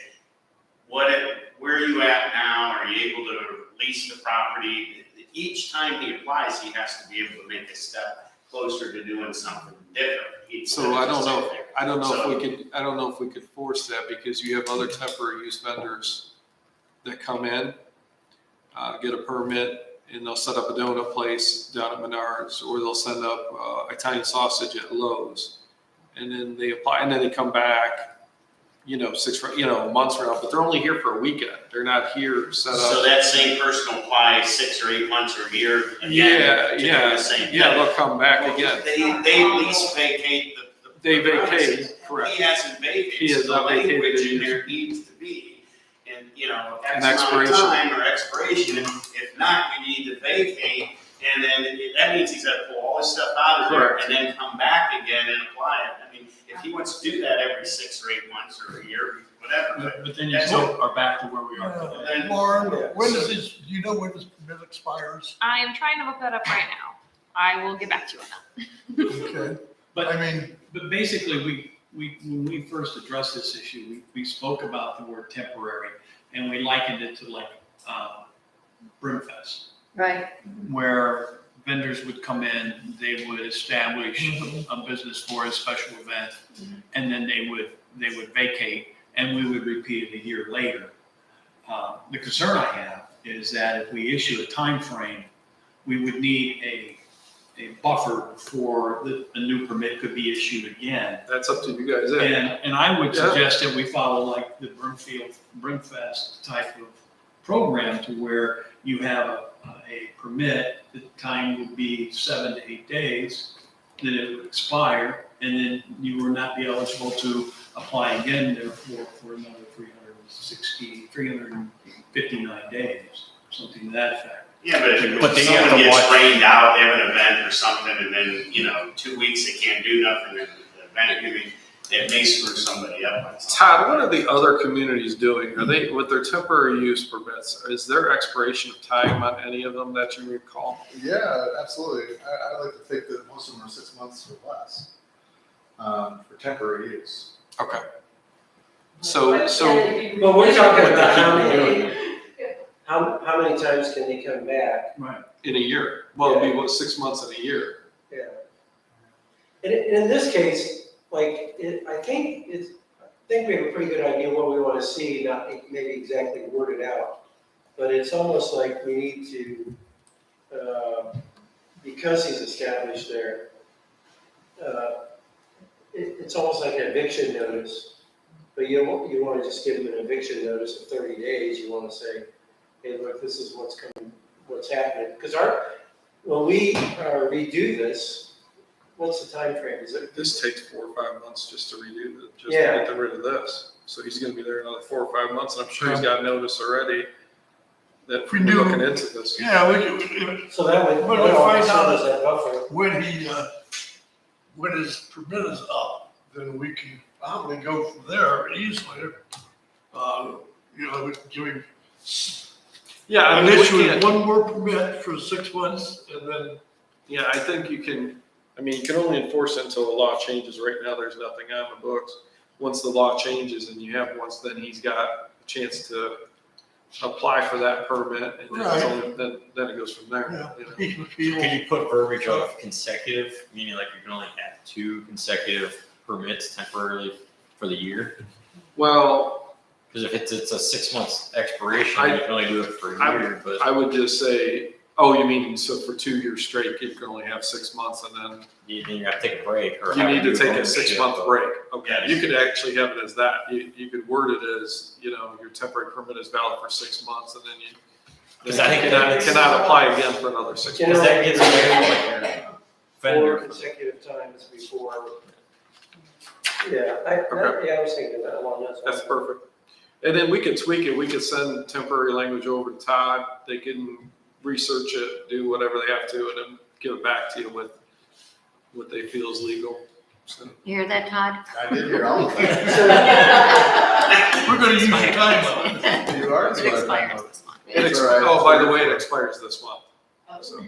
where are you at now? Are you able to lease the property? Each time he applies, he has to be able to make a step closer to doing something different. So I don't know if we could force that, because you have other temporary use vendors that come in, get a permit, and they'll set up a donut place down at Menards, or they'll send up Italian sausage at Lowe's. And then they apply, and then they come back, months from now, but they're only here for a weekend. They're not here set up. So that same person will apply 6 or 8 months or a year again. Yeah, to do yeah, the same thing. yeah, they'll come back again. They at least vacate the. They premises. vacate, correct. He hasn't vacated. He has so not the vacated language it. in there needs to be, and, An X amount of expiration. time or expiration. If not, you need to vacate, and then that means he's got to pull all his stuff out of there Correct. and then come back again and apply it. If he wants to do that every 6 or 8 months or a year, whatever, But then you still are back to where we are today. then. Lauren, do you know when this permit expires? I am trying to look that up right now. I will get back to you on that. Okay, But but basically, when we first addressed this issue, we spoke about the word temporary, and we likened it to like Brimfest, Right. where vendors would come in, they would establish a business for a special event, and then they would vacate, and we would repeat it a year later. The concern I have is that if we issue a time frame, we would need a buffer before a new permit could be issued again. That's up to you guys. And I would Yeah. suggest that we follow like the Brimfest type of program to where you have a permit, the time would be 7 to 8 days, then it would expire, and then you would not be eligible to apply again therefore for another 359 days, something to that effect. Yeah, but if But they have someone to gets watch- rained out, they have an event or something, and then, 2 weeks they can't do nothing, and the event, it may screw somebody up. Todd, what are the other communities doing? Are they, with their temporary use permits, is there expiration of time on any of them that you recall? Yeah, absolutely. I like to think that most of them are 6 months or less for temporary use. Okay. So, But we're talking about how many times can they come back? Right. in a year, well, it'd be 6 months in a year. Yeah. And in this case, I think we have a pretty good idea what we want to see, not maybe exactly worded out. But it's almost like we need to, because he's established there, it's almost like an eviction notice. But you want to just give him an eviction notice of 30 days. You want to say, hey, look, this is what's happening. Because when we redo this, what's the time frame? Is it? This takes 4 or 5 months just to redo it, just to Yeah. get rid of this. So he's gonna be there another 4 or 5 months, and I'm sure he's got notice already that We we're do- looking into this. Yeah, So that would, But what if all I of a know sudden is that- that buffer? when his permit is up, then we can probably go from there easily. We can give him, Yeah, I mean, we issue can't, one more permit for 6 months and then, yeah, I think you can only enforce it until the law changes. Right now, there's nothing on the books. Once the law changes and you have one, then he's got a chance to apply for that permit, and then it's only, then it goes from there. you know. he can appeal. Could you put verbiage of consecutive, meaning like you can only have 2 consecutive permits temporarily for the year? Well, Because if it's a 6 months expiration, you can only do it for a year, but. I would just say, oh, you mean, so for 2 years straight, you can only have 6 months, and then Then you have to take a break or. you have need to do take a ownership 6-month of- break. Okay, Yeah. you could actually have it as that. You could word it as, your temporary permit is valid for 6 months, and then you Because I think cannot apply again for another 6 You months. Because that gets away from like your 4 vendor. consecutive times before. Yeah, I was thinking that along those lines. That's perfect. And then we could tweak it. We could send temporary language over to Todd. They can research it, do whatever they have to, and then give it back to you with what they feel is legal. So, You hear that, Todd? I did hear all of that. We're gonna use your time on it. You are. It expires this month. It's all right. oh, by the way, it expires this month. So,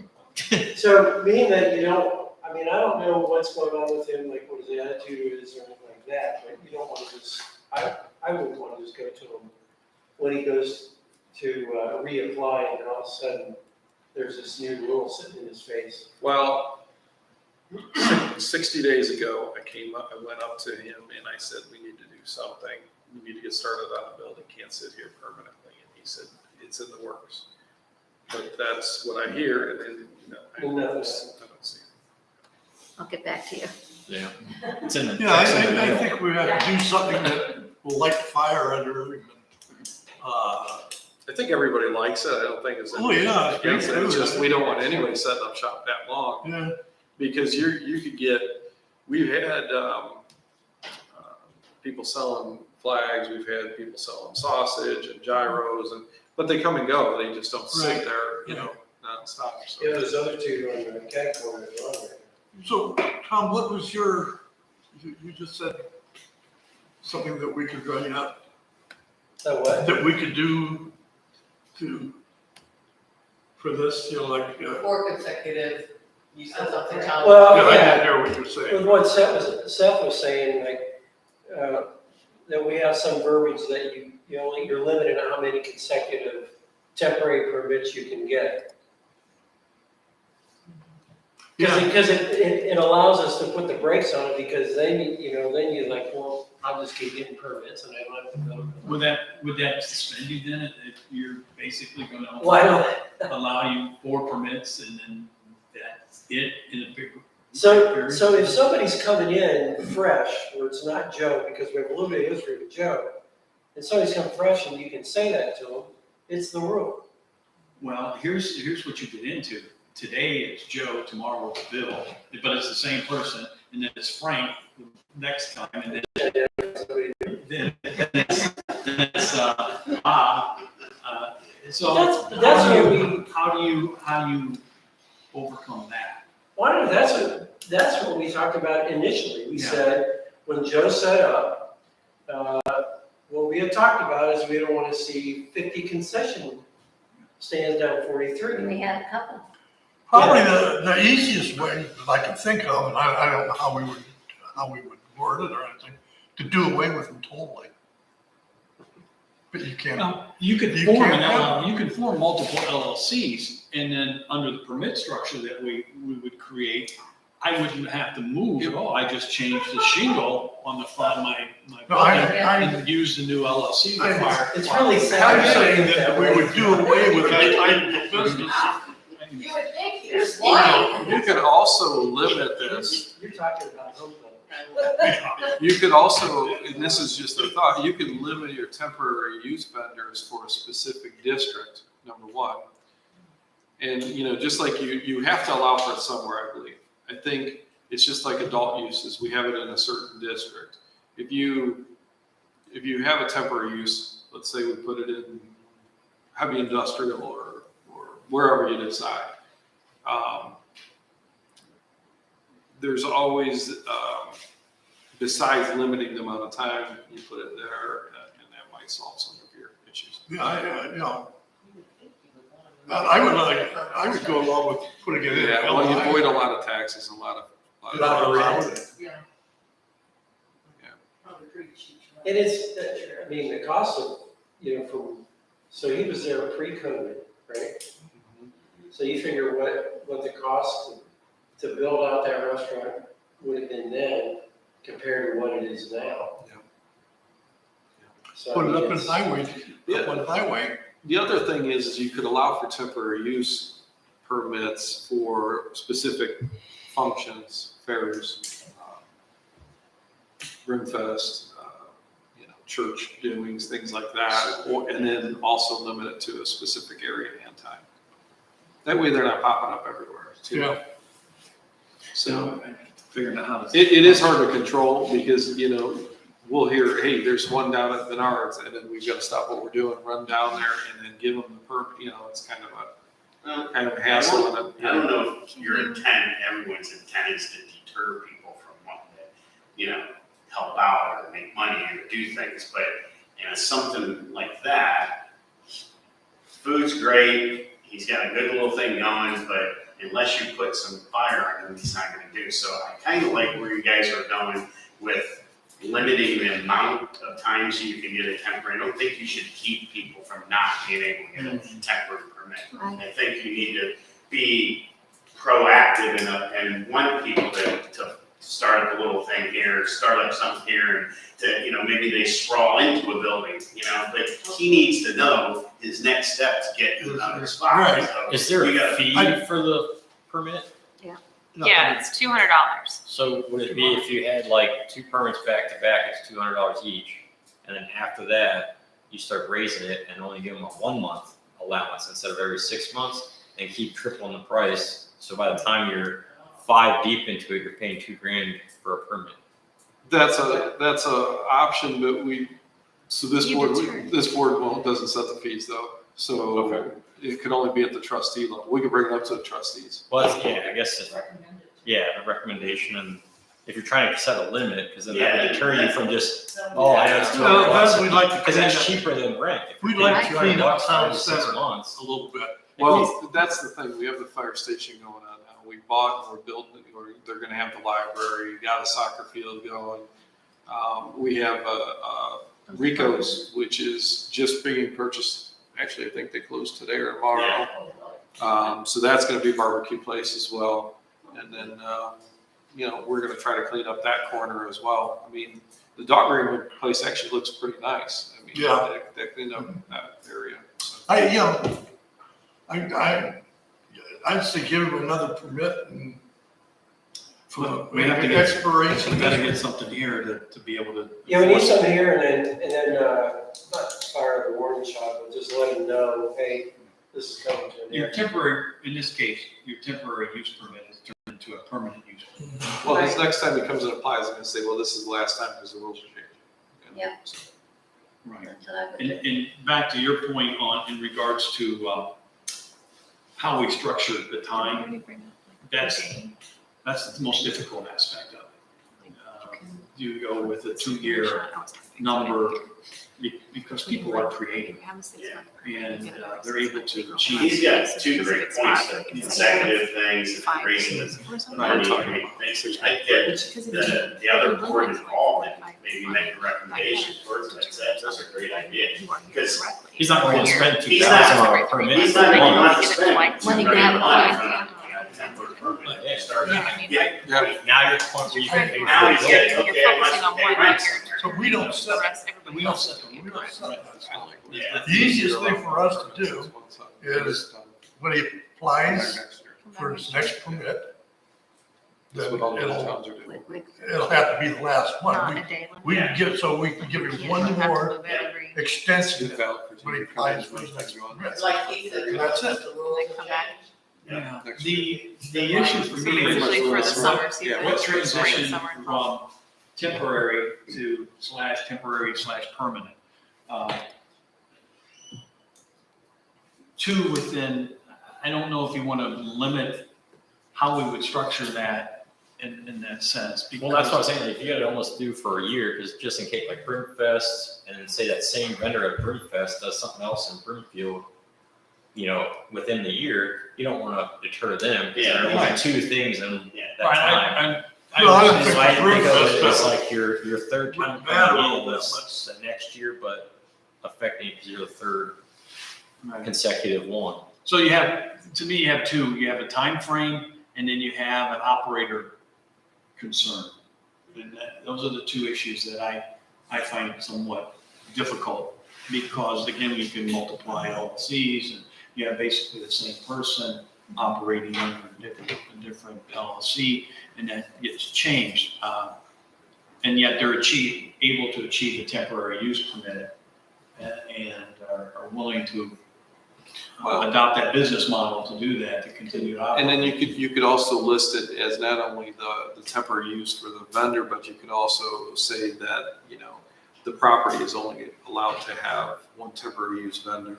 So being that I don't know what's going on with him, like what his attitude is or anything like that, but you don't want to just, I wouldn't want to just go to him when he goes to reapply and all of a sudden there's this new rule sitting in his face. well, 60 days ago, I went up to him and I said, we need to do something. We need to get started on the building. Can't sit here permanently. And he said, it's in the works. But that's what I hear, and then, I don't see it. I'll get back to you. Yeah. It's in the. Yeah, I think we have to do something that will light the fire under him. I think everybody likes it. I don't think it's. Oh, yeah. Against it. It's just, we don't want anybody setting up shop that long. Yeah, Because you could get, we've had people selling flags, we've had people selling sausage and gyros, but they come and go. They just don't sit Right. there, Yeah. nonstop. So. Yeah, those other two on the category as well. so Tom, what was you just said something that we could write up, So what? that we could do for this, 4 consecutive, you said something, Tom? Well, I yeah. didn't hear what you were saying. With what Seth was saying, that we have some verbiage that you're limited on how many consecutive temporary permits you can get. Because it allows us to put the brakes on it, because then, then you're like, well, I'll just keep getting permits and I don't have to build. Would that suspend you then, if you're basically gonna Well, I don't, allow you 4 permits and then that's it in a big? so if somebody's coming in fresh, where it's not Joe, because we have a little bit of history with Joe, and somebody's come fresh and you can say that to them, it's the rule. Well, here's what you get into. Today it's Joe, tomorrow it's Bill, but it's the same person, and then it's Frank next time, and then it's Bob. So That's what how do you overcome that? Well, that's what we talked about initially. We Yeah. said, when Joe set up, what we had talked about is we don't want to see 50 concession stands down 43. And we had a couple. Probably the easiest way that I can think of, and I don't know how we would word it or anything, to do away with them totally. But you can't. You could You form can't you could form multiple LLCs, and then under the permit structure that we would create, I wouldn't have to move at all. I just change the shingle on the front of my No, building and use the new LLC. It's really sad. I'm saying that we would do away with that type of business. You would think you're Well, you could also limit this. You're talking about home. You could also, and this is just a thought, you could limit your temporary use vendors for a specific district, number one. And, just like you have to allow for it somewhere, I believe. I think it's just like adult uses. We have it in a certain district. If you have a temporary use, let's say we put it in heavy industrial or wherever you decide, there's always, besides limiting the amount of time you put it there, and that might solve some of your issues. Yeah, I would go along with putting it in. Yeah, well, you avoid a lot of taxes, a lot of rent. Yeah. Yeah. Probably pretty cheap. And it's, the cost of, so he was there pre-COVID, right? So you figure what the cost to build out that restaurant would have been then compared to what it is now. Yeah. So Put it up in it's- highway. The other thing is you could allow for temporary use permits for specific functions, fairs, Brimfest, church doings, things like that, and then also limit it to a specific area and time. That way they're not popping up everywhere. too. Yeah. So Figuring out how to. it is hard to control because, we'll hear, hey, there's one down at Menards, and then we've got to stop what we're doing, run down there and then give them the permit, it's kind of a hassle. And I don't know if your intent, everyone's intent is to deter people from wanting to, help out or make money or do things, but, something like that, food's great, he's got a good little thing going, but unless you put some fire on him, he's not gonna do. So I kind of like where you guys are going with limiting the amount of times you can get a temporary. I don't think you should keep people from not being able to get a temporary permit. Right. I think you need to be proactive and want people to start up a little thing here, start up something here, and to, maybe they sprawl into a building, but he needs to know his next step to get to another spot. Right. So Is there we a gotta- fee for the permit? Yeah, it's $200. So would it be if you had like 2 permits back to back, it's $200 each, and then after that, you start raising it and only give them a 1 month allowance instead of every 6 months, and keep tripling the price, so by the time you're 5 deep into it, you're paying $2,000 for a permit. That's a option, but this You determine. board doesn't set the fees though. So Okay. it could only be at the trustee level. We could bring it up to the trustees. Well, I guess, the recommendation, and if you're trying to set a limit, because then that would deter you from just, I have to. No, that's, we'd like to Because clean that's up, cheaper than rent. If we'd you're like paying to clean up $200 town for 6 center months. a little bit. Well, that's the thing. We have the fire station going on now. We bought and we're building, they're gonna have the library, you got a soccer field going. We have Rico's, which is just being purchased. Actually, I think they closed today or tomorrow. So that's gonna be a barbecue place as well. and then, we're gonna try to clean up that corner as well. I mean, the dog grooming place actually looks pretty nice. I mean, Yeah. they cleaned up that area. I'd say give him another permit and for We have to get- expiration. We gotta get something here to be able to. Yeah, we need enforce it. some here and then, not fire the warning shot, but just let them know, hey, this is coming to an Your end. temporary, in this case, your temporary use permit is turned into a permanent use permit. Well, this next time he comes and applies, he's gonna say, well, this is the last time because the rules are changing. Yeah. Right. That's what I would And, do. and back to your point in regards to, how we structure the time, that's the most difficult aspect of it. You go with a 2-year number because people are creative and they're able to achieve. He's got 2 great points, the consecutive things and raising the money. I mean, basically, I get the other board involved and maybe make a recommendation towards that. That's a great idea. Because He's not going to spend He's not- $2,000 on a permit. he's not for gonna one. want to spend. When you Right, have a on plan. a temporary permit. Yeah. Start- Yeah. Now you're at the point where you can pay Now for he's it. getting, You're okay, I focusing on must pay one rent. year. So we don't set, The rest, everybody we don't else set, is we doing don't it. set. Yeah. The easiest thing for us to do is when he applies for his next permit, That's then what all the other it'll, towns are doing. it'll have to be the last one. Not a day limit. We can give, so we can give him one more extension It's valid for when he 2 years. applies for his next permit. Like he said. And that's it. The rules They come change. back. Yeah, Next the issue for So me is basically for the summer season. what spring, transition summer, and fall. from temporary to /temporary/permanent. To within, I don't know if you want to limit how we would structure that in that sense. Well, that's what I'm saying, like, you gotta almost do for a year, because just in case, like Brimfest, and then say that same vendor at Brimfest does something else in Brimfield, within the year, you don't wanna deter them, because Yeah, they're only right. 2 things in Yeah. that time. No, I don't So think I think of Brimfest it as does. like your third time Wouldn't matter all coming in that is the next year, but affecting because you're the third Right. consecutive one. So you have, to me, you have 2, you have a time frame, and then you have an operator concern. And those are the 2 issues that I find somewhat difficult, because again, you can multiply LLCs, and you have basically the same person operating under a different LLC, and that gets changed. And yet they're able to achieve a temporary use permit, and are willing to adopt that business model to do that, to continue to operate. And then you could also list it as not only the temporary use for the vendor, but you could also say that, the property is only allowed to have one temporary use vendor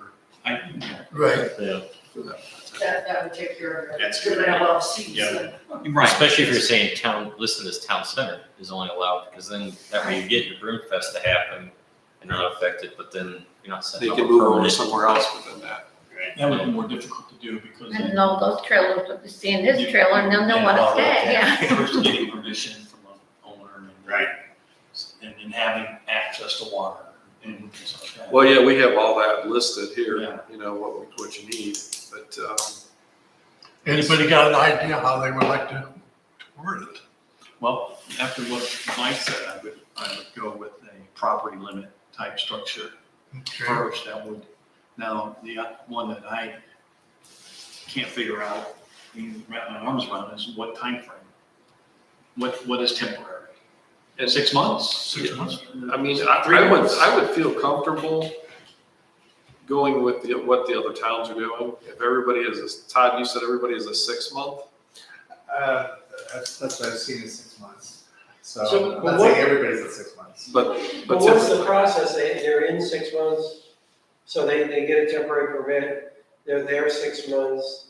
Right. Yeah. for that. That would take care of it. That's Different good. LLCs. Yeah. Right. Especially if you're saying listed as town center is only allowed, because then that way you get your Brimfest to happen and not affect it, but then you're not setting They up a can move over permanent. somewhere else within that. That would be more difficult to do, because. And all those trailers will be seeing this trailer and they'll know what to say, yeah. First getting permission from an owner and. Right. And then having access to water and things like that. Well, yeah, we have all that listed here, Yeah. what you need, but, Anybody got an idea how they would like to word it? Well, after what Mike said, I would go with a property limit type structure Okay. first. That would, now, the one that I can't figure out, even wrap my arms around, is what time frame. What is temporary? 6 months? 6 months. I mean, 3 months? I would feel comfortable going with what the other towns are doing. If everybody is, Todd, you said everybody is a 6 month? That's what I've seen in 6 months. So, So I'm but not what- saying everybody's at 6 months. But But what's typically- the process? They're in 6 months, so they get a temporary permit, they're there 6 months.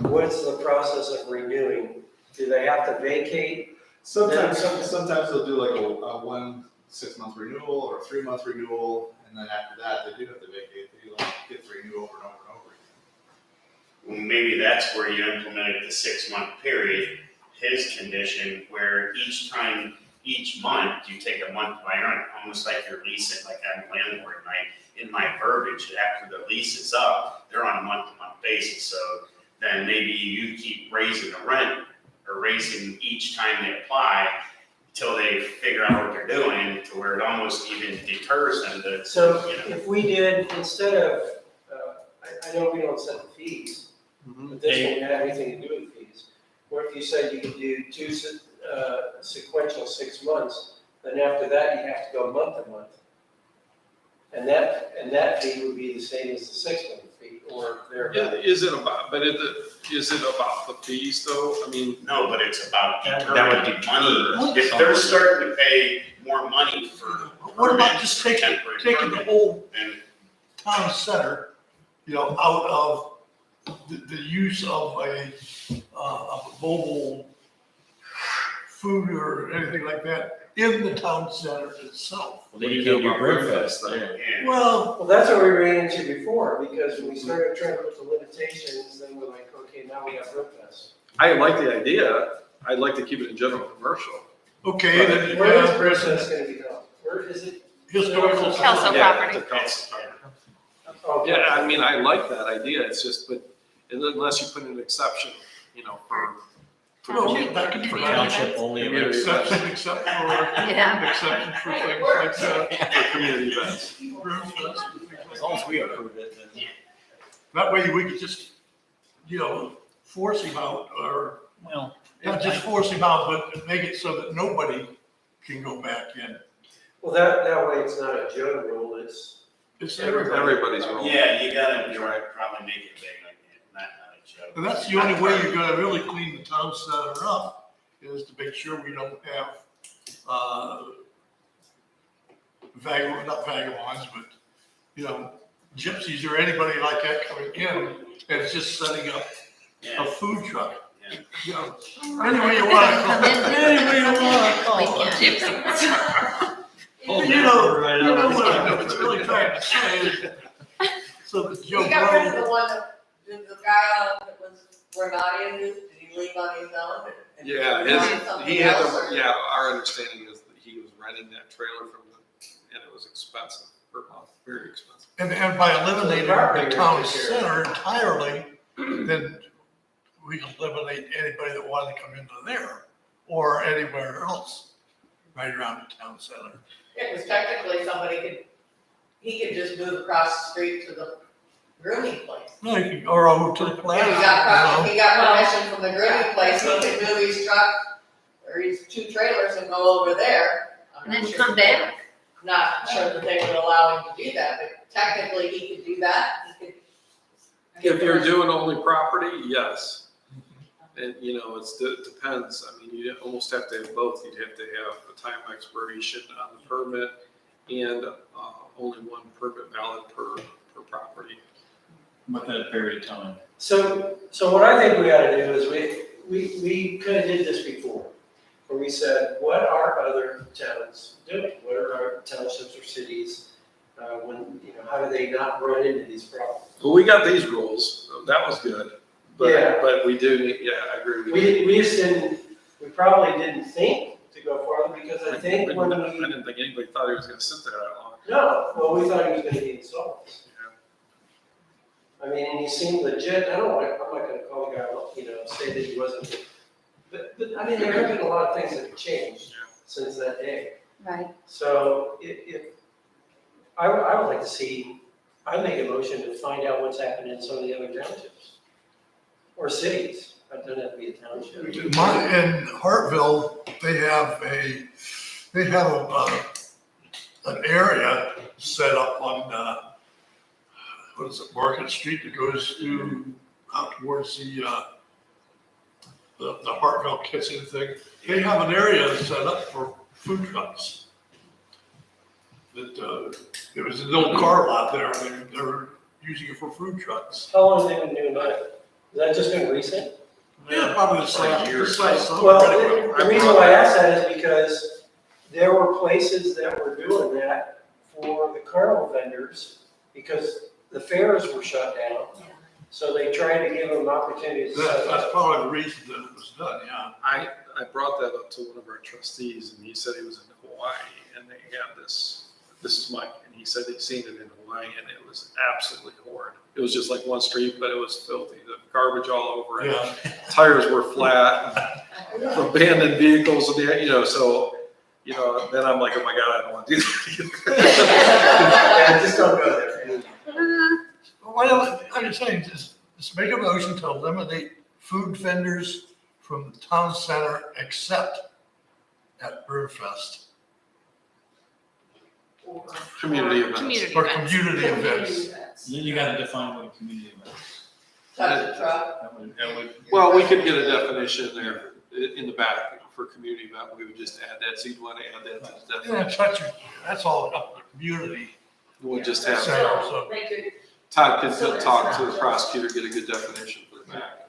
What's the process of renewing? Do they have to vacate? Sometimes they'll do like a 1 6-month renewal or a 3-month renewal, and then after that, they do have to vacate. They don't get to renew over and over and over again. Well, maybe that's where you implemented the 6-month period, his condition, where each month, you take a month by month, almost like you're leasing, like I'm a landlord, and in my verbiage, after the lease is up, they're on a month-to-month basis, so then maybe you keep raising the rent or raising each time they apply until they figure out what they're doing, to where it almost even deters them to, So you know. if we did, instead of, I know we don't set the fees, but this won't have anything to do with fees. What if you said you could do two sequential 6 months, then after that you have to go month to month? And that fee would be the same as the 6 month fee, or thereabouts. Is it about the fees though? I mean. No, but it's about That deterring would money. If they're starting to pay more money for What about permits, just for taking temporary the permit, whole and town center, out of the use of a mobile food or anything like that in the town center itself? Well, then you can't do Brimfest. yeah. Well, Well, that's what we ran into before, because when we started trying to put the limitations, then we're like, okay, now we got Brimfest. I like the idea. I'd like to keep it in general commercial. okay, then you Where is have Brimfest gonna be held? Where is it? historical. Kelso Yeah, property. the council. Oh, Yeah, I mean, I like that idea. It's just, but unless you put an exception, for. Well, that could be Community Township events. only. Community exception, events. except for, Yeah. exception for things like that. For community events. As long as we approve it, then. That way we could just, force him out, or Well, not just force him out, but make it so that nobody can go back in. Well, that way it's not a Joe rule, it's. It's everybody. Everybody's role. Yeah, you gotta probably make it big like that, not a joke. And that's the only way you're gonna really clean the town center up, is to make sure we don't have, not vagabonds, but, gypsies or anybody like that coming in and it's just setting up a Yeah, food truck. yeah. Any way you wanna call it, any way you wanna call it. Weekend. You know what I'm really trying to say is, so that Joe We got rid of Blow, the one the guy that was where Nadia is, did he leave on his own? Yeah, our understanding is that he was renting that trailer and it was expensive per month, very expensive. and by eliminating the town center entirely, then we can eliminate anybody that wanted to come into there or anywhere else right around the town center. Yeah, because technically he could just move across the street to the grooming place. No, you can, or over to the If plaza, he got permission from the grooming place, he could move his truck or his 2 trailers and go over there. I'm And not then sure come that back. Not sure that they would allow him to do that, but technically he could do that, he could. If you're doing only property, yes. And, it depends. I mean, you almost have to have both. You'd have to have a time expiration on the permit and only one permit valid per property. within a period of time. So what I think we ought to do is we kind of did this before, where we said, what are other towns doing? What are our townships or cities, how do they not run into these problems? Well, we got these rules. So that was good. Yeah. But we do need, I agree with you. We just didn't, we probably didn't think to go farther, because I think when I we, didn't think anybody thought he was gonna sit there that long. no, well, we thought he was gonna be insolvent. I mean, and he seemed legit. I'm not gonna call the guy, say that he wasn't. But I mean, there have been a lot of things that have changed since that day. Right. So I would like to see, I make a motion to find out what's happening in some of the other townships or cities. It doesn't have to be a township. In Hartville, they have an area set up on, Market Street that goes out towards the Hartville Kitchen thing. They have an area set up for food trucks. That, there was an old car lot there, and they're using it for food trucks. How long have they been doing that? Is that just been recent? Yeah, probably the last summer. Well, the reason why I asked that is because there were places that were doing that for the carnival vendors, because the fairs were shut down. So they tried to give them opportunities. That's probably the reason that it was done, yeah. I brought that up to one of our trustees, and he said he was in Hawaii, and they had this is Mike, and he said he'd seen it in Hawaii, and it was absolutely horrid. It was just like one street, but it was filthy, the garbage all over it. Yeah. Tires were flat. abandoned vehicles and so, then I'm like, oh my God, I don't want to do that. Yeah, just don't go there. Well, I'm just saying, just make a motion to eliminate food vendors from the town center except at Brewfest Community events. Community or events. community events. Then you gotta define what a community event is. Touch the truck. That would. Well, we could get a definition there in the back for community event. We would just add that. So you'd want to add that to the definition. That's all up to the community We'll just have, center, so. They could, Todd could So it's talk not to the just- prosecutor, get a good definition for the back.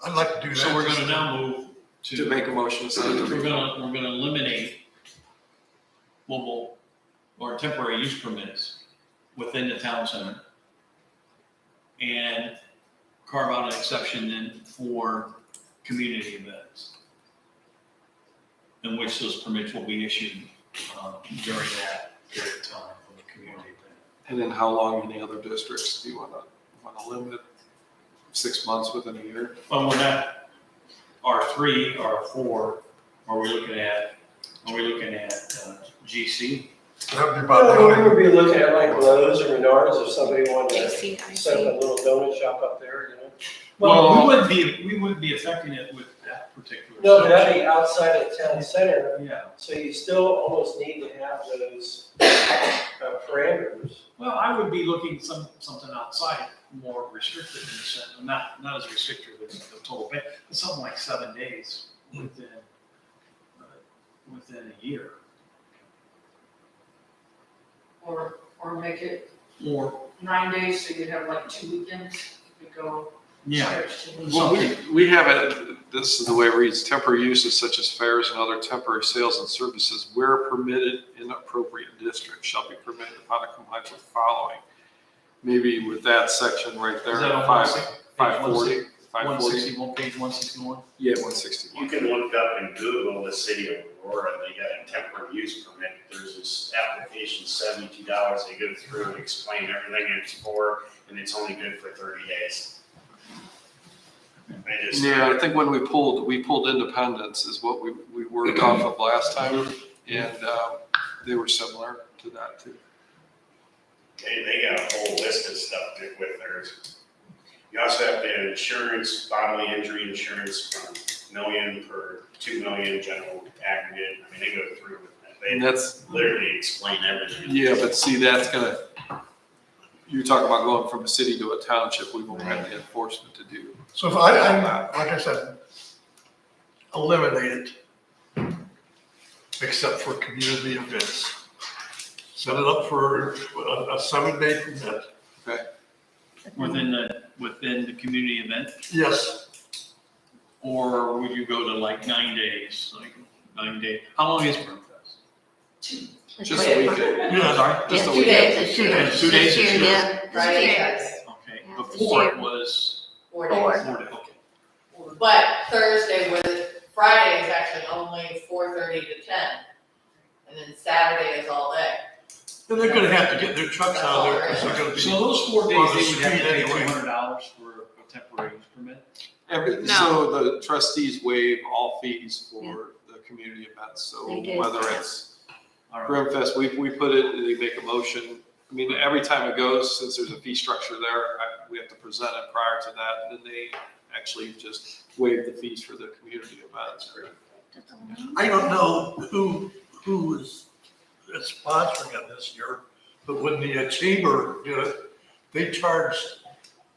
I'd like to do that. So we're gonna now move To make a motion. we're gonna eliminate mobile or temporary use permits within the town center. And carve out an exception then for community events. In which those permits will be issued, during that period of time for the community event. And then how long in the other districts do you want to limit? 6 months within a year? Well, we're not, R3, R4, are we looking at GC? That'd be Well, we about, would be looking at like Lowe's or Menards if somebody wanted to JCIC. set up a little donut shop up there, Well, we wouldn't be affecting it with that particular. No, but that'd section. be outside of town center, Yeah, so you still almost need to have those parameters. well, I would be looking something outside, more restricted in a sense, not as restrictive as the total ban, but something like 7 days within a year. or make it Or, 9 days, so you'd have like 2 weekends, you could go. yeah, stretch to the- Well, we have it, this is the way it reads, temporary uses such as fairs and other temporary sales and services where permitted in appropriate districts shall be permitted upon a compliance with the following. Maybe with that section right there, Is that on 540, 540. 161, page 161? Yeah, 161. You can look up in Google the city of Aurora, they got a temporary use permit, there's this application, $72, they go through and explain everything it's for, and it's only good for 30 days. They just. Yeah, I think when we pulled Independence is what we worked off of last time, and they were similar to that too. They got a whole list of stuff with theirs. You also have to have insurance, bodily injury insurance from $1 million per 2 million general aggregate. I mean, they go through with that. And They that's, literally explain everything. yeah, but see, that's gonna, you're talking about going from a city to a township, we won't have the enforcement to do. so if I, like I said, eliminate it, except for community events. Set it up for a 7-day permit. Within the community event? Yes, Or would you go to like 9 days, like 9 days? How long is Brimfest? Just a weekend. yeah, Sorry? Just a 2 days this year. 2 days This year, yeah. Friday, This year. Saturday, Okay, Yeah, before this it was 4 days. 4 days, okay. But Thursday Friday is actually only 4:30 to 10. And then Saturday is all day. then they're gonna have to get their trucks out of there, because they're gonna be. So those 4 days, On the they would have to street pay anyway. $200 for a temporary use permit? No. So the trustees waive all fees for the community events, so They do. whether it's All right. Brimfest, we put it, they make a motion. I mean, every time it goes, since there's a fee structure there, we have to present it prior to that, and then they actually just waive the fees for the community events. I don't know who is sponsoring it this year, but when the chamber did it, they charged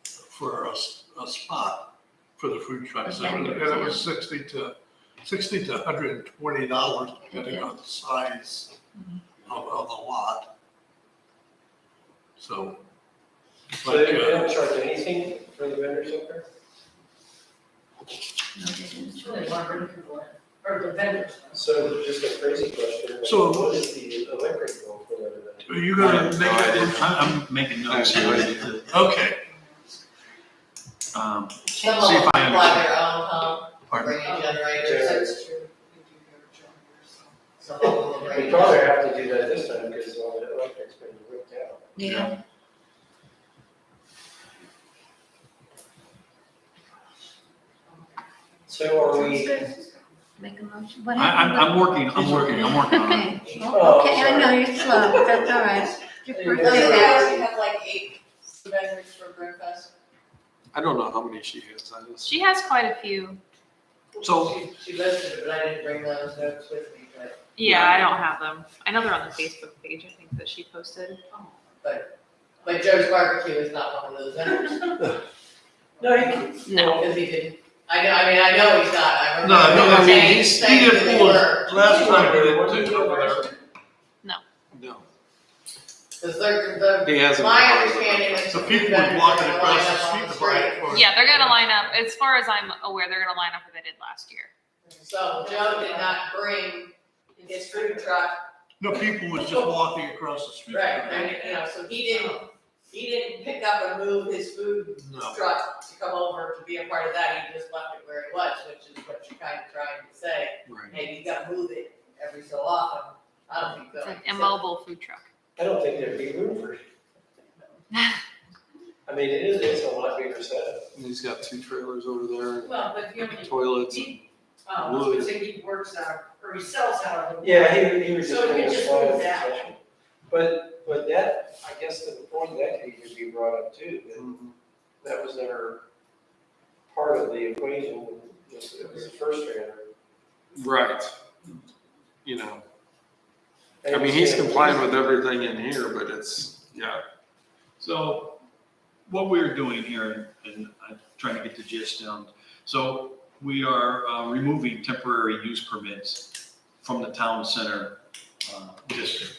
for a spot for the food trucks. And it was $60 to $120, depending on the size of the lot. So. So they don't charge anything for the vendors up there? No, they didn't. So they want to bring people in, or the vendors. So just a crazy question, So- what is the electric bill for that event? Are you gonna make it? I'm making notes here. Okay. Some of See them if I supply understand. their own home, Pardon? bringing generators. That's true. We do have generators, so. Some of them will We bring. probably have to do that this time because all the electric's been ripped out. Yeah. So are Sounds we, good. Make a motion. What I'm happened? working on it. Okay, okay, I know you're slow, that's all right. Your Hey, Does birthday it Yeah. was- already have like 8 vendors for Brimfest? I don't know how many she has, I just. She has quite a few. So- She listed it, but I didn't bring those notes with me, but. Yeah, I don't have them. I know they're on the Facebook page, I think, that she posted. But Joe's Barbecue is not one of those vendors. no, you can, No. Because he didn't, I know he's not, I No, remember. I mean, saying- he saying did that they pull were. his, last time he did too, over there. No. Because they're, He hasn't. my understanding is. The people were walking across the street to buy it for. Yeah, they're gonna line up, as far as I'm aware, they're gonna line up where they did last year. So Joe did not bring his food truck, No, people was just walking across the street. right, and, so he didn't pick up and move his food No. truck to come over to be a part of that, he just left it where it was, which is what you're kind of trying to say. Right. Hey, you gotta move it every so often, I don't think It's so. an immobile food truck. I don't think there'd be room for it. I mean, it's a lot bigger setup. And he's got 2 trailers over there, Well, but you know, toilets. I was gonna say he works out, or he sells out of the. Yeah, he was just So you doing a just small move that. concession. But that, I guess to the point, that could even be brought up too, that was never part of the equation, it was the first trailer. Right. You know, I mean, he's complying with everything in here, but it's, yeah. So what we're doing here, and I'm trying to get the gist down. So we are removing temporary use permits from the town center district.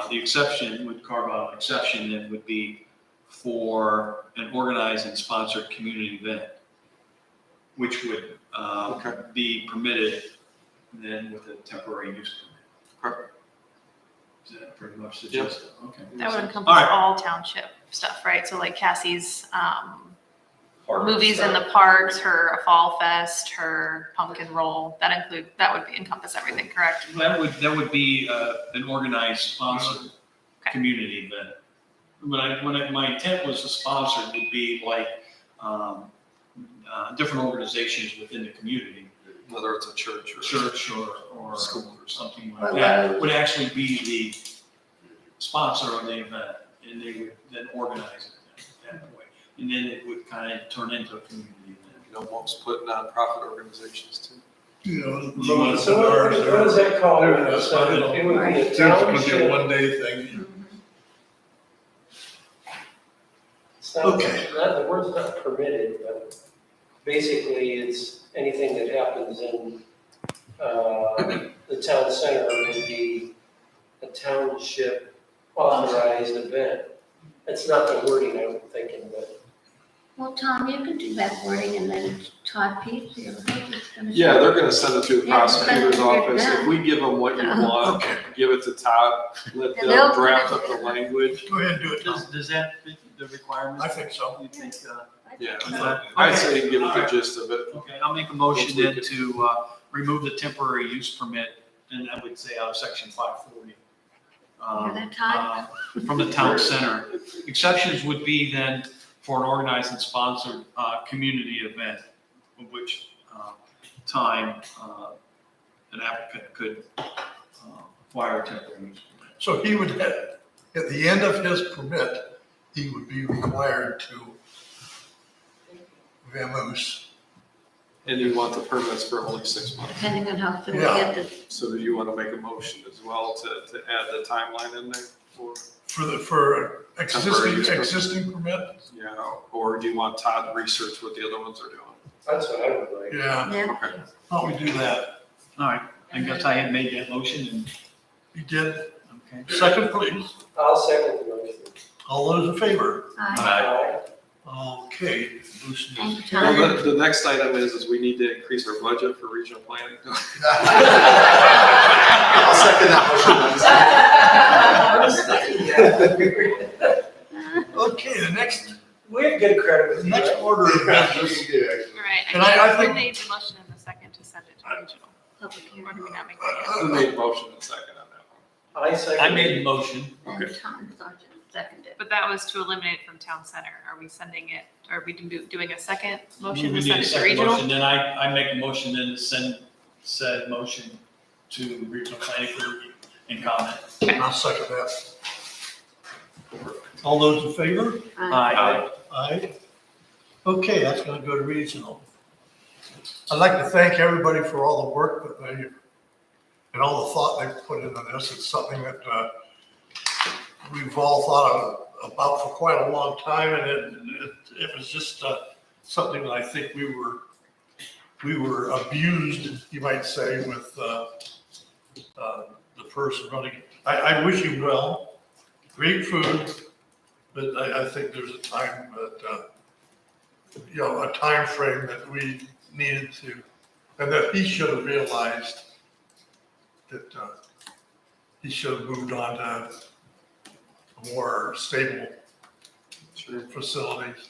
The exception would carve out an exception that would be for an organized and sponsored community event, which would be permitted then with a temporary use permit. Is that pretty much the gist? Okay. That would encompass All right. all township stuff, right? So like Cassie's, Park movies in stuff. the parks, her Fall Fest, her pumpkin roll, that would encompass everything, correct? That would be an organized sponsored Okay. community event. My intent was to sponsor would be like different organizations within the community, Whether it's a church or. or School or something Well, like that, would actually be the sponsor of the event, and they would then organize it that way. And then it would kind of turn into a community event. You know, almost put nonprofit organizations too. You know, You So what is that called? So it would be a It's gonna be a township, one-day thing. it's not, the word's not permitted, but basically it's anything that happens in, the town center would be a township authorized event. That's not the wording I was thinking, but. Well, Tom, you can do that wording and then Todd Peterson. Yeah, they're gonna send it to the Yeah, prosecutor's send it to office. them. If we give them what you want, give it to Todd, let And they'll them put draft it- up the language. Go ahead and do it, Tom. Does that fit the requirements? I think so. You think, Yeah, Okay. I'd say give it the gist of it. Okay, I'll make a motion then to remove the temporary use permit, and I would say out of section 540. Hear that, Todd? From the town center. Exceptions would be then for an organized and sponsored community event, of which time an applicant could acquire a temporary use permit. So he would have, at the end of his permit, he would be required to vamoose. And you want the permits for only 6 months. Depending on how soon we Yeah. get this. So do you want to make a motion as well to add the timeline in there for, For Temporary use permit. existing permit? you know, or do you want Todd to research what the other ones are doing? That's what I would like. Yeah, Yeah, Okay. why don't we do that? All right, I guess I had made that motion and, You did. okay. Second, please. I'll second the motion. All those in favor? aye. Okay. Motion Thank is you, Well, Todd. the next item is we need to increase our budget for regional planning. I'll second that Okay, the next We have good credit with The you. next order of business, motion. Right. And I Who think- made the motion in the second to send it to regional? Public hearing. Or do we not make that Who made motion and second on that one? I second. I made the motion. And Tom Sargent seconded. But that was to eliminate from town center. Are we sending it, are we doing a second motion We to need send a it to second regional? motion, then I make a motion then to send said motion to regional planning for review and comment. I'll second that. All those in favor? Aye. Aye. Okay, that's gonna go to regional. I'd like to thank everybody for all the work that they, and all the thought they've put into this. It's something that, we've all thought about for quite a long time, and it was just, something that I think we were abused, you might say, with, the person running. I wish you well, great food, but I think there's a time that, a time frame that we needed to, and that he should have realized that he should have moved on to more stable facilities.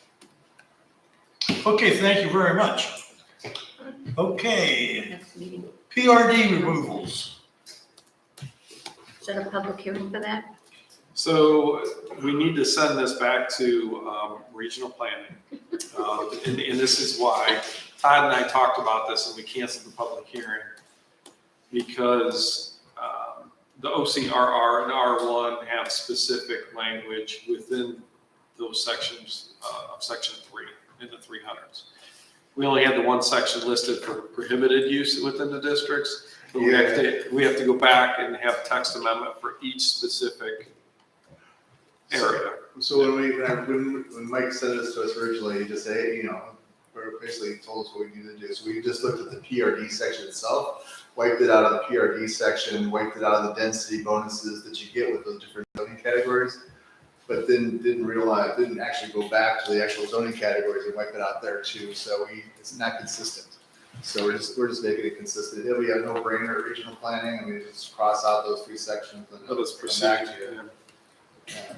Okay, thank you very much. Okay, Next meeting. PRD removals. Is that a public hearing for that? So we need to send this back to regional planning. And this is why Todd and I talked about this and we canceled the public hearing because the OCRR and R1 have specific language within those sections of section 3 in the 300s. We only had the one section listed for prohibited use within the districts, but we have to go back and have text amendment for each specific area. So when Mike said this to us originally, he just said, hey, basically told us what we needed to do. So we just looked at the PRD section itself, wiped it out of the PRD section, wiped it out of the density bonuses that you get with those different zoning categories, but then didn't actually go back to the actual zoning categories and wipe it out there too. So it's not consistent. So we're just making it consistent. It'll be a no-brainer at regional planning. I mean, just cross out those 3 sections and Let us come proceed. back to you. Yeah.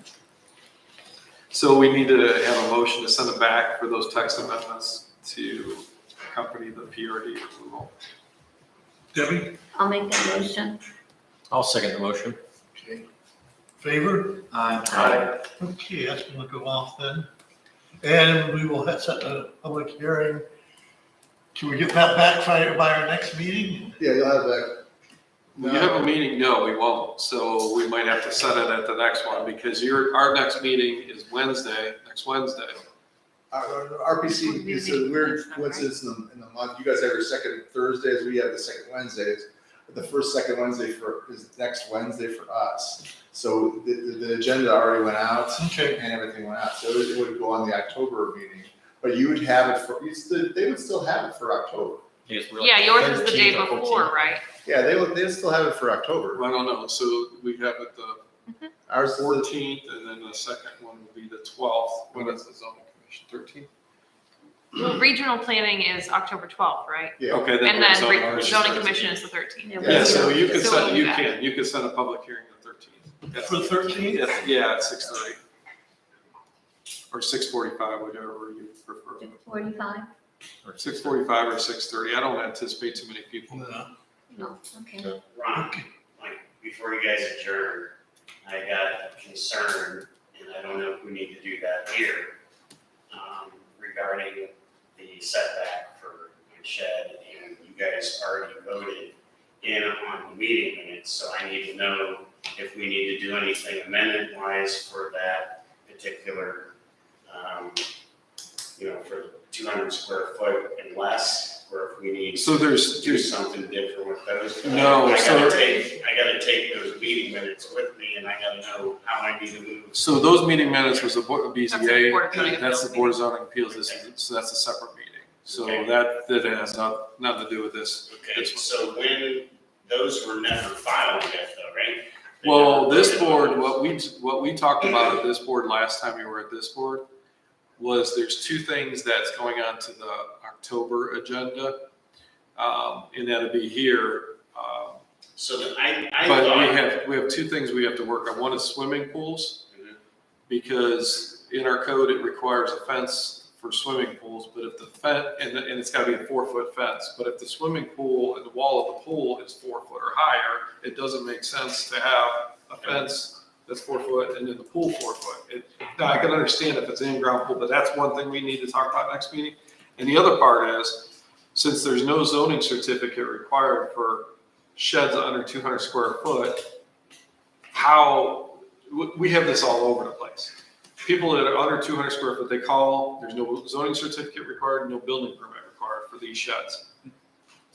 So we need to have a motion to send it back for those text amendments to accompany the PRD approval. Debbie? I'll make that motion. I'll second the motion. Okay. Favor? Aye. Okay, that's gonna go off then. And we will have set a public hearing. Can we get that back by our next meeting? Yeah, you'll have that. Will you have a meeting? No, we won't. So we might have to set it at the next one because our next meeting is next Wednesday. Our RPC is a weird coincidence in the month. You guys have your second Thursdays, we have the second Wednesdays. But the second Wednesday is next Wednesday for us. So the agenda already went out Okay. and everything went out. So it would go on the October meeting. But you would have it they would still have it for October. Yeah, yours is the day 13th or before, 14th. right? Yeah, they'd still have it for October. I don't know. So we have it the Ours is the 14th and then the second one will be the 12th. When is the zoning commission? 13th? Well, regional planning is October 12th, right? Yeah. Okay, then. And we're then zoning 13th. commission is the 13th. Yeah, so you could So we'll set, do that. you could set a public hearing the 13th. For the 13th? Yeah, at 6:30. Or 6:45, whichever you prefer. 45? Or 6:45 or 6:30. I don't anticipate too many people. No, okay. Ron, like, before you guys adjourn, I got concerned, and I don't know if we need to do that here, regarding the setback for my shed, and you guys already voted in on the meeting minutes, so I need to know if we need to do anything amendment-wise for that particular, for 200 square foot and less, or if we need So to there's, do something different with those. No, I so- gotta take those meeting minutes with me, and I gotta know how I need to move. so those meeting minutes was the That's the Board of Zoning BZA, that's Appeals the Board of Zoning Appeals, so that's a separate meeting. So Okay. that has nothing to do with this. Okay, This one. so when, those were never filed yet though, right? They Well, never this voted on board, it. what we talked about at this board last time we were at this board was there's 2 things that's going on to the October agenda. And that'll be here. So that I But thought. we have 2 things we have to work on. One is swimming pools, Mhm. because in our code, it requires a fence for swimming pools, but if the fence, and it's gotta be a 4-foot fence, but if the swimming pool and the wall of the pool is 4 foot or higher, it doesn't make sense to have a fence that's 4 foot, and then the pool 4 foot. Now, I can understand if it's an in-ground pool, but that's one thing we need to talk about next meeting. And the other part is, since there's no zoning certificate required for sheds under 200 square foot, we have this all over the place. People that are under 200 square foot, they call, there's no zoning certificate required, no building permit required for these sheds.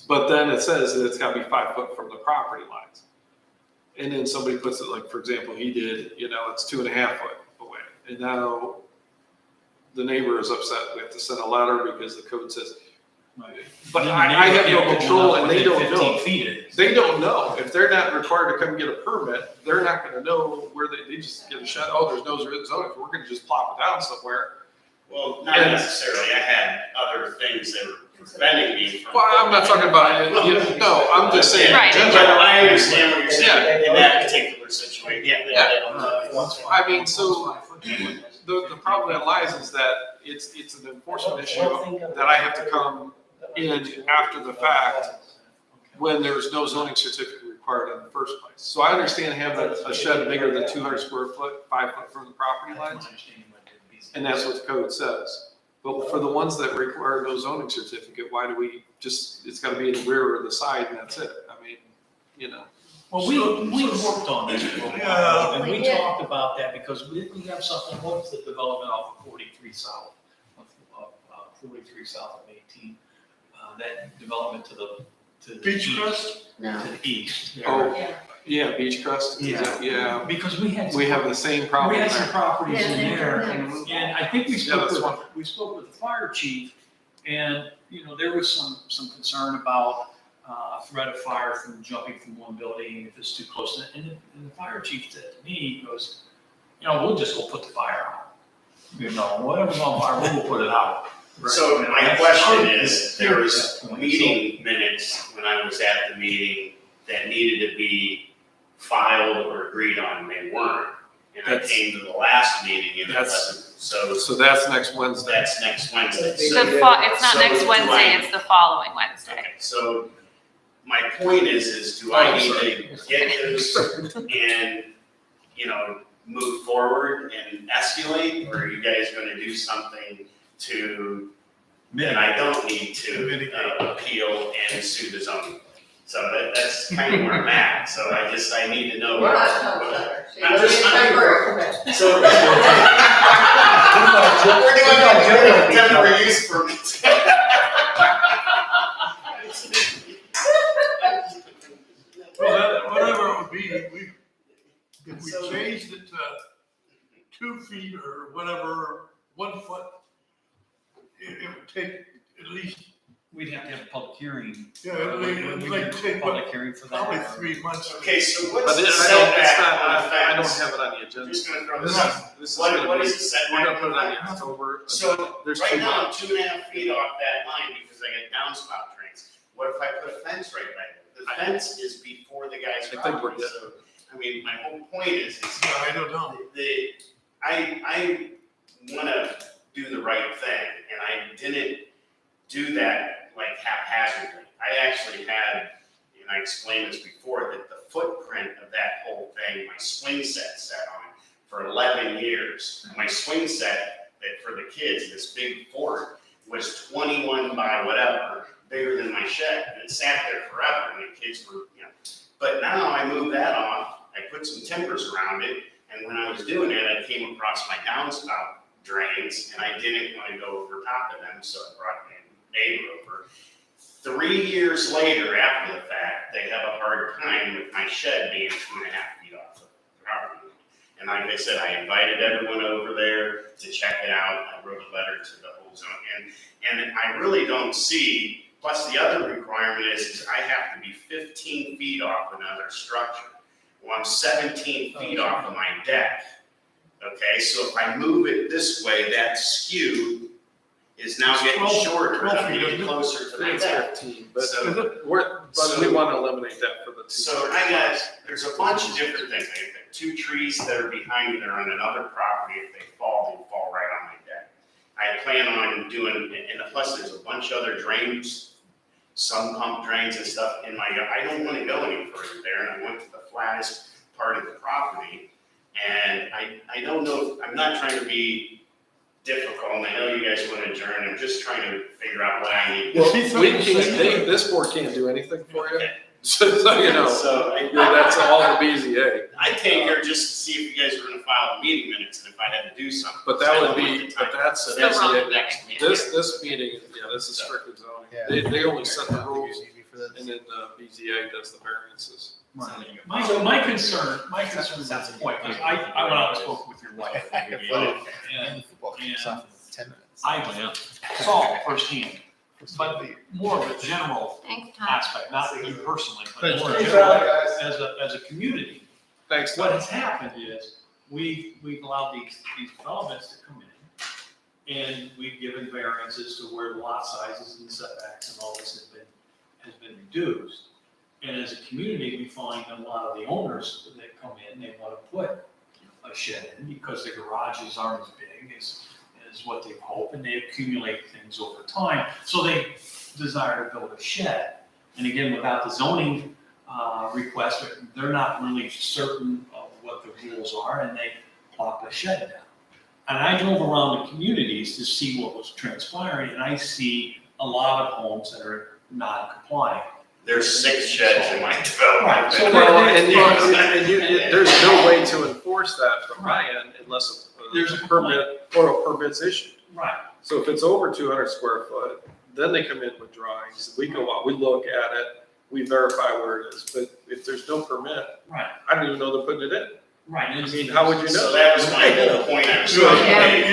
But then it says that it's gotta be 5 foot from the property lines. And then somebody puts it like, for example, he did, it's 2.5 foot away. And now the neighbor is upset. We have to send a letter because the code says, but I have no control and they don't know. 15 feet is. They don't know. If they're not required to come get a permit, they're not gonna know where they just get a shed. Oh, there's no zoning. We're gonna just plop it down somewhere. Well, not necessarily. I had other things that were preventing me from. Well, I'm not talking about it. No, I'm just saying. Right. But I understand what you're saying in that particular situation. Yeah, they don't know. I mean, so the problem that lies is that it's an enforcement issue that I have to come in after the fact when there's no zoning certificate required in the first place. So I understand having a shed bigger than 200 square foot, 5 foot from the property lines, and that's what the code says. But for the ones that require no zoning certificate, why do we it's gotta be in the rear or the side and that's it? I mean, Well, we worked on this for a while, and we talked about that because we have something, what's the development off of 43 South? 43 South of 18, that development to the Beach east, Crest? No. to the east. Oh, yeah, Beach Crest, yeah. Because we had. We have the same problem We had some there. properties Yeah, in they there, do. and I think we Yeah, that's one. spoke with the fire chief, and, there was some concern about a threat of fire from jumping from one building if it's too close, and the fire chief said to me, he goes, we'll just go put the fire out. Whatever's on fire, we'll put it out. So my question is, there was meeting minutes when I was at the meeting that needed to be filed or agreed on, and they weren't. And I came to the last meeting and it wasn't, So that's next Wednesday. that's next Wednesday. It's So- not so next do Wednesday, I- it's the following Wednesday. Okay, so my point is do I need to get those and, move forward and escalate, or are you guys gonna do something to, and I don't need to appeal and sue the zoning? So that's kind of where I'm at, so I need to know. We're not counselors. I'm just- So. We're doing temporary use permits. Well, whatever it would be, if we changed it to 2 feet or whatever, 1 foot, it would take at least, We'd have to have a public hearing. yeah, it would like take Public hearing for that. probably 3 months. Okay, so But what's the I setback on the don't fence? have it on the I'm agenda. just gonna throw This this is, out. this is What gonna be, is the setback? we're gonna put it on on the October. So, There's right 2 now, I'm months. 2.5 feet off that line because I got downspout drains. What if I put a fence right back there? The fence is before the guy's I think we're property, good. so, my whole point is I don't know. I wanna do the right thing, and I didn't do that like haphazardly. I actually had, and I explained this before, that the footprint of that whole thing, my swing set sat on for 11 years. My swing set that for the kids, this big fort, was 21 by whatever, bigger than my shed, and it sat there forever, and the kids were, But now I moved that off, I put some timbers around it, and when I was doing it, I came across my downspout drains, and I didn't want to go over top of them, so I brought my neighbor over. 3 years later, after the fact, they have a hard time with my shed being 2.5 feet off the property. And like I said, I invited everyone over there to check it out. I wrote a letter to the whole zone, and I really don't see, plus the other requirement is I have to be 15 feet off another structure. Well, I'm 17 feet off of my deck. Okay, so if I move it this way, that skew is now getting 12 shorter, 12 I'm feet, getting isn't it? closer to my It's deck. 15, but, So- but we wanna eliminate that for the 2. So there's a bunch of different things. I got 2 trees that are behind me that are on another property. If they fall right on my deck. I plan on doing, and plus there's a bunch of other drains, some pump drains and stuff in my yard. I don't want to go any further there, and I went to the flattest part of the property, I don't know, I'm not trying to be difficult, and I know you guys want to adjourn, I'm just trying to figure out what I need. Well, this board can't do anything for you, Okay. so you know, So that's all the BZA. I came here just to see if you guys were gonna file the meeting minutes and if I had to do something. But So I that would don't be, want the time. but that's, So that's that's the next meeting. this meeting, this is strictly zoning. They only set the rules, and then BZA does the variances. My concern is at the point, because I went out and spoke with your wife. And I saw firsthand, but more of a general Thanks, Tom. aspect, not you personally, but Thanks, more Tom. generally as a community. Thanks, What Tom. has happened is, we've allowed these developments to come in, and we've given variances to where the lot sizes and setbacks and all this has been reduced. And as a community, we find a lot of the owners that come in, they want to put a shed in because their garages aren't as big as what they hope, and they accumulate things over time. So they desire to build a shed. And again, without the zoning request, they're not really certain of what the rules are, and they plop a shed down. And I drove around the communities to see what was transpiring, and I see a lot of homes that are not compliant. There's 6 sheds in my development. Right, so There's no way to enforce that from my end unless There's a a permit or a permit's issued. Right. So if it's over 200 square foot, then they come in with drawings, we go out, we look at it, we verify where it is, but if there's no permit, Right, I don't even know they're putting it in. right. I mean, how would you know? So that was my whole point I was trying to make,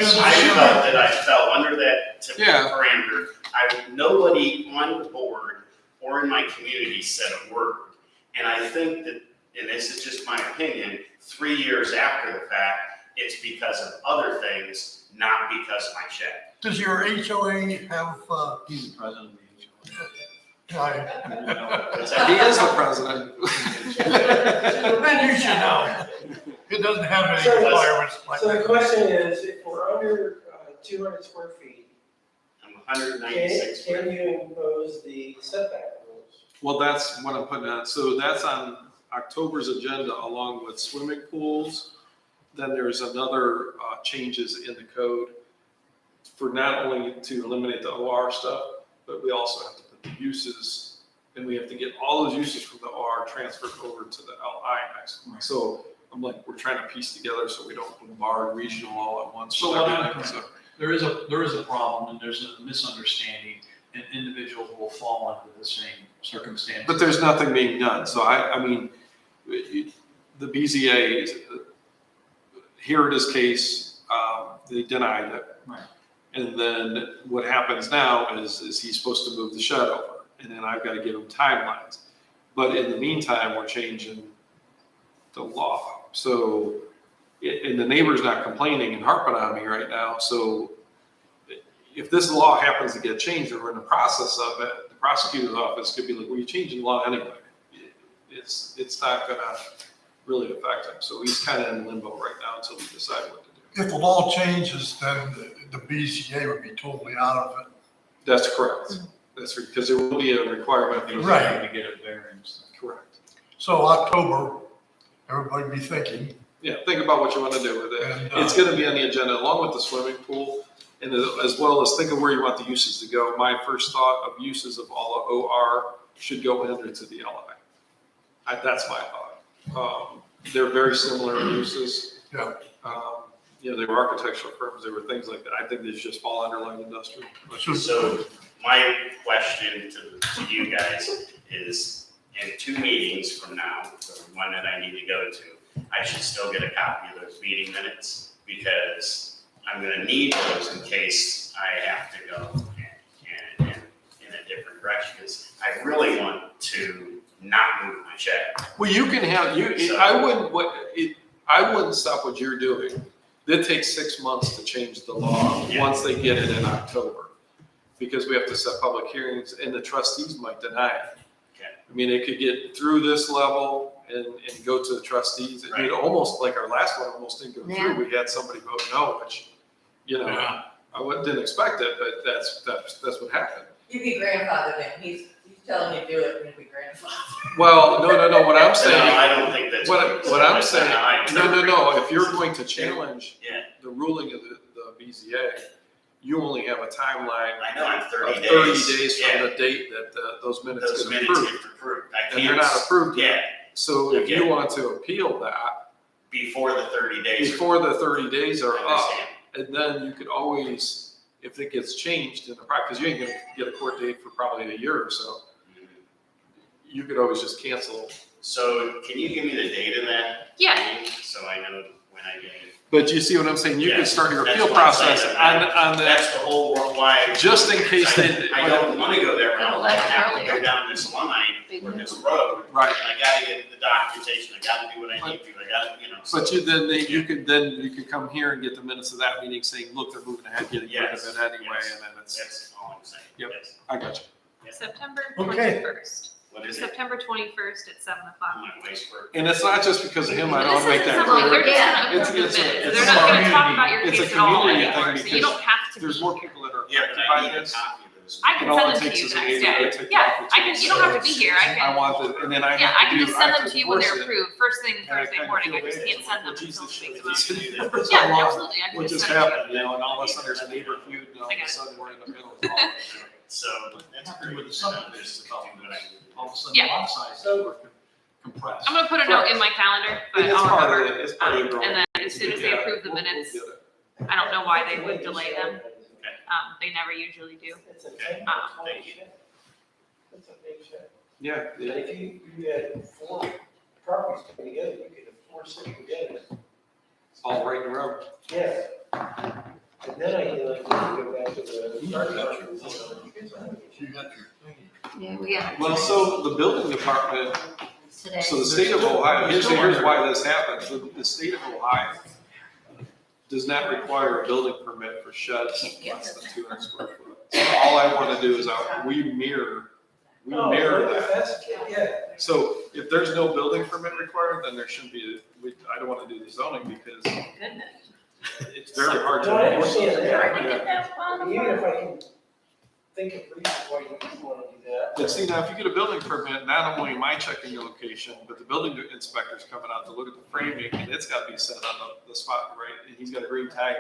is that I felt that I fell under that typical Yeah. parameter. Nobody on the board or in my community said a word. And I think that, and this is just my opinion, 3 years after the fact, it's because of other things, not because of my shed. Does your HOA have, He's the president of the What's He that? is the president. then you should know. It doesn't have any So- requirements like So the that. question is, if we're under 200 square feet, I'm 196 square can you impose the setback rules? Well, that's what I'm putting on, so that's on October's agenda along with swimming pools. Then there's another changes in the code for not only to eliminate the OR stuff, but we also have to put the uses, and we have to get all those uses from the OR transferred over to the LI next. Right. So I'm like, we're trying to piece together so we don't bombard regional all at once. So what everything, I'm- There is a problem, and there's a misunderstanding, and individuals will fall under the same circumstances. But there's nothing being done, so I mean, the BZA, here in this case, they denied it. Right. And then what happens now is he's supposed to move the shed over, and then I've got to give him timelines. But in the meantime, we're changing the law. So, and the neighbor's not complaining and harping on me right now, so if this law happens to get changed, or we're in the process of it, the prosecutor's office could be like, well, you're changing the law anyway. It's not gonna really affect him, so he's kind of in limbo right now until we decide what to do. If the law changes, then the BCA would be totally out of it. That's correct. That's because there will be a requirement. Right. To get a variance. Correct. So October, everybody be thinking, Yeah, think about what you want to do with it. And, It's gonna be on the agenda along with the swimming pool, and as well as think of where you want the uses to go. My first thought of uses of all of OR should go into the LI. That's my thought. They're very similar uses. Yeah. They were architectural firms, there were things like that. I think they should just fall under light industrial. So my question to you guys is, in 2 meetings from now, the one that I need to go to, I should still get a copy of those meeting minutes, because I'm gonna need those in case I have to go in a different direction, because I really want to not move my shed. Well, you can have, I wouldn't stop what you're doing. It takes 6 months to change the law, Yeah. once they get it in October. Because we have to set public hearings, and the trustees might deny it. Okay. I mean, it could get through this level and go to the trustees. It Right. almost, like our last one almost didn't go Yeah. through. We had somebody vote no, which, Yeah. I didn't expect it, but that's what happened. You'd be grandfathered in, he's He's telling you to do it, you'll be grandfathered. Well, no, what I'm No, saying, I don't think that's. what I'm saying, I- no, if you're going to challenge Yeah. the ruling of the BZA, you only have a timeline I know, I'm of 30 days. 30 days Yeah. from the date that those minutes Those get minutes approved. get approved. I And they're can't. not approved yet. Yeah, So if you Okay. want to appeal that, before the 30 days. before the 30 days are I up, understand. and then you could always, if it gets changed in the because you ain't gonna get a court date for probably a year or so, you could always just cancel. So can you give me the date of that? Yeah. meeting, So I know when I get it. But you see what I'm saying? You Yeah, could start your that's appeal what I'm process saying. on that, That's the whole why. just in case they. I don't wanna go there, but Could've I left have to go earlier. down this line or this road. Right. And I gotta get the documentation, I gotta do what I need to, I gotta, so. But you could come here and get the minutes of that meeting saying, look, they're moving ahead, getting rid of Yes, it anyway, yes. and then it's, That's all I'm saying. Yep. Yes. I got you. September Okay. 21st. What is it? September 21st at 7 o'clock. I'm on waste work. And it's not just because of him, I don't This make isn't that something, clear. they're just gonna It's- approve the it's a- minutes. it's They're a not gonna community- talk about your it's a case at all community anymore, thing so you because don't have to. There's more people that are Yeah, affected but by I need a this. copy of those. I can And all send it them to takes you is next, an yeah. eight-day tick Yeah, off, which I can, is- you don't have to be here, I I can, want the, and then I yeah, have I to can do, just I send have them to to you when they're enforce it. approved, first thing And I Thursday kinda morning, feel I just bad, can't send well, them until Jesus, he makes shit, a motion. this is- Yeah, absolutely, I can What just just send it to you. happened, and all of a sudden there's a neighbor feud, and all of a sudden we're in the middle of all of it. So that's great. With the subdivision development, all of a sudden Yeah. lot sizes were compressed. I'm gonna put a note in my calendar, but It's I'll part of remember. it, it's part of the growing. And then as soon as they Yeah, approve the we'll minutes, get it. I don't know why they would delay them, they never usually do. It's a Okay. thank you. It's a big check. Yeah, And if you had 4 properties coming together, you could enforce it together. all right in a row. Yeah. And then I like to go back to the fire department. You got your thing. Yeah, we got Well, so the building department, today. so the state of Ohio, here's why this happens. The state of Ohio does not require a building permit for sheds less than 200 square foot. So all I want to do is we mirror that. That's, yeah. So if there's no building permit required, then there shouldn't be, I don't want to do the zoning because Goodness. it's very hard to No, I enforce. understand that. Yeah. Even if I can think of reasons why you want to do that. But see, now if you get a building permit, not only am I checking the location, but the building inspector's coming out to look at the framing and it's got to be set on the spot, right? And he's got a green tag,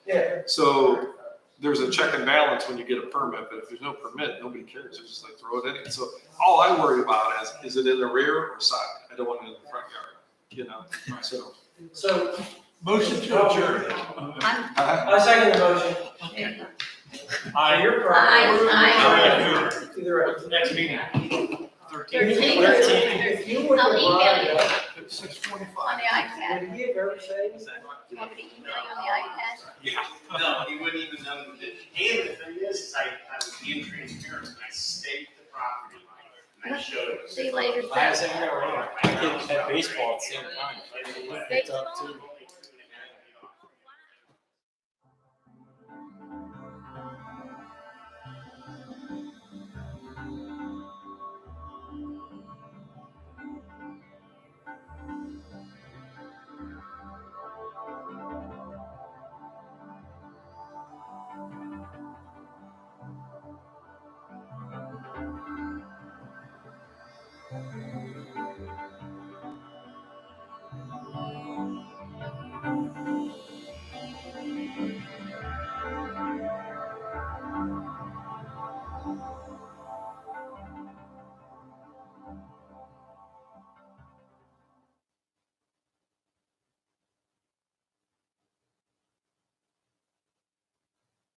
Yeah. So there's a check and balance when you get a permit, but if there's no permit, nobody cares. They're just like throw it in. So all I worry about is it in the rear or side? I don't want it in the front yard, so. So, Motion to adjourn. I second the motion. Aye. Your Aye. property. Either way. Next meeting. 13. If you would have I'll email you brought At 6:25. on the iPad. would he have ever said anything? You want me to email you on the iPad? Yeah, no, you wouldn't even know. And the thing is, I was being transparent, and I staked the property line, and I showed it. See you later. I was at baseball at the same time. Baseball?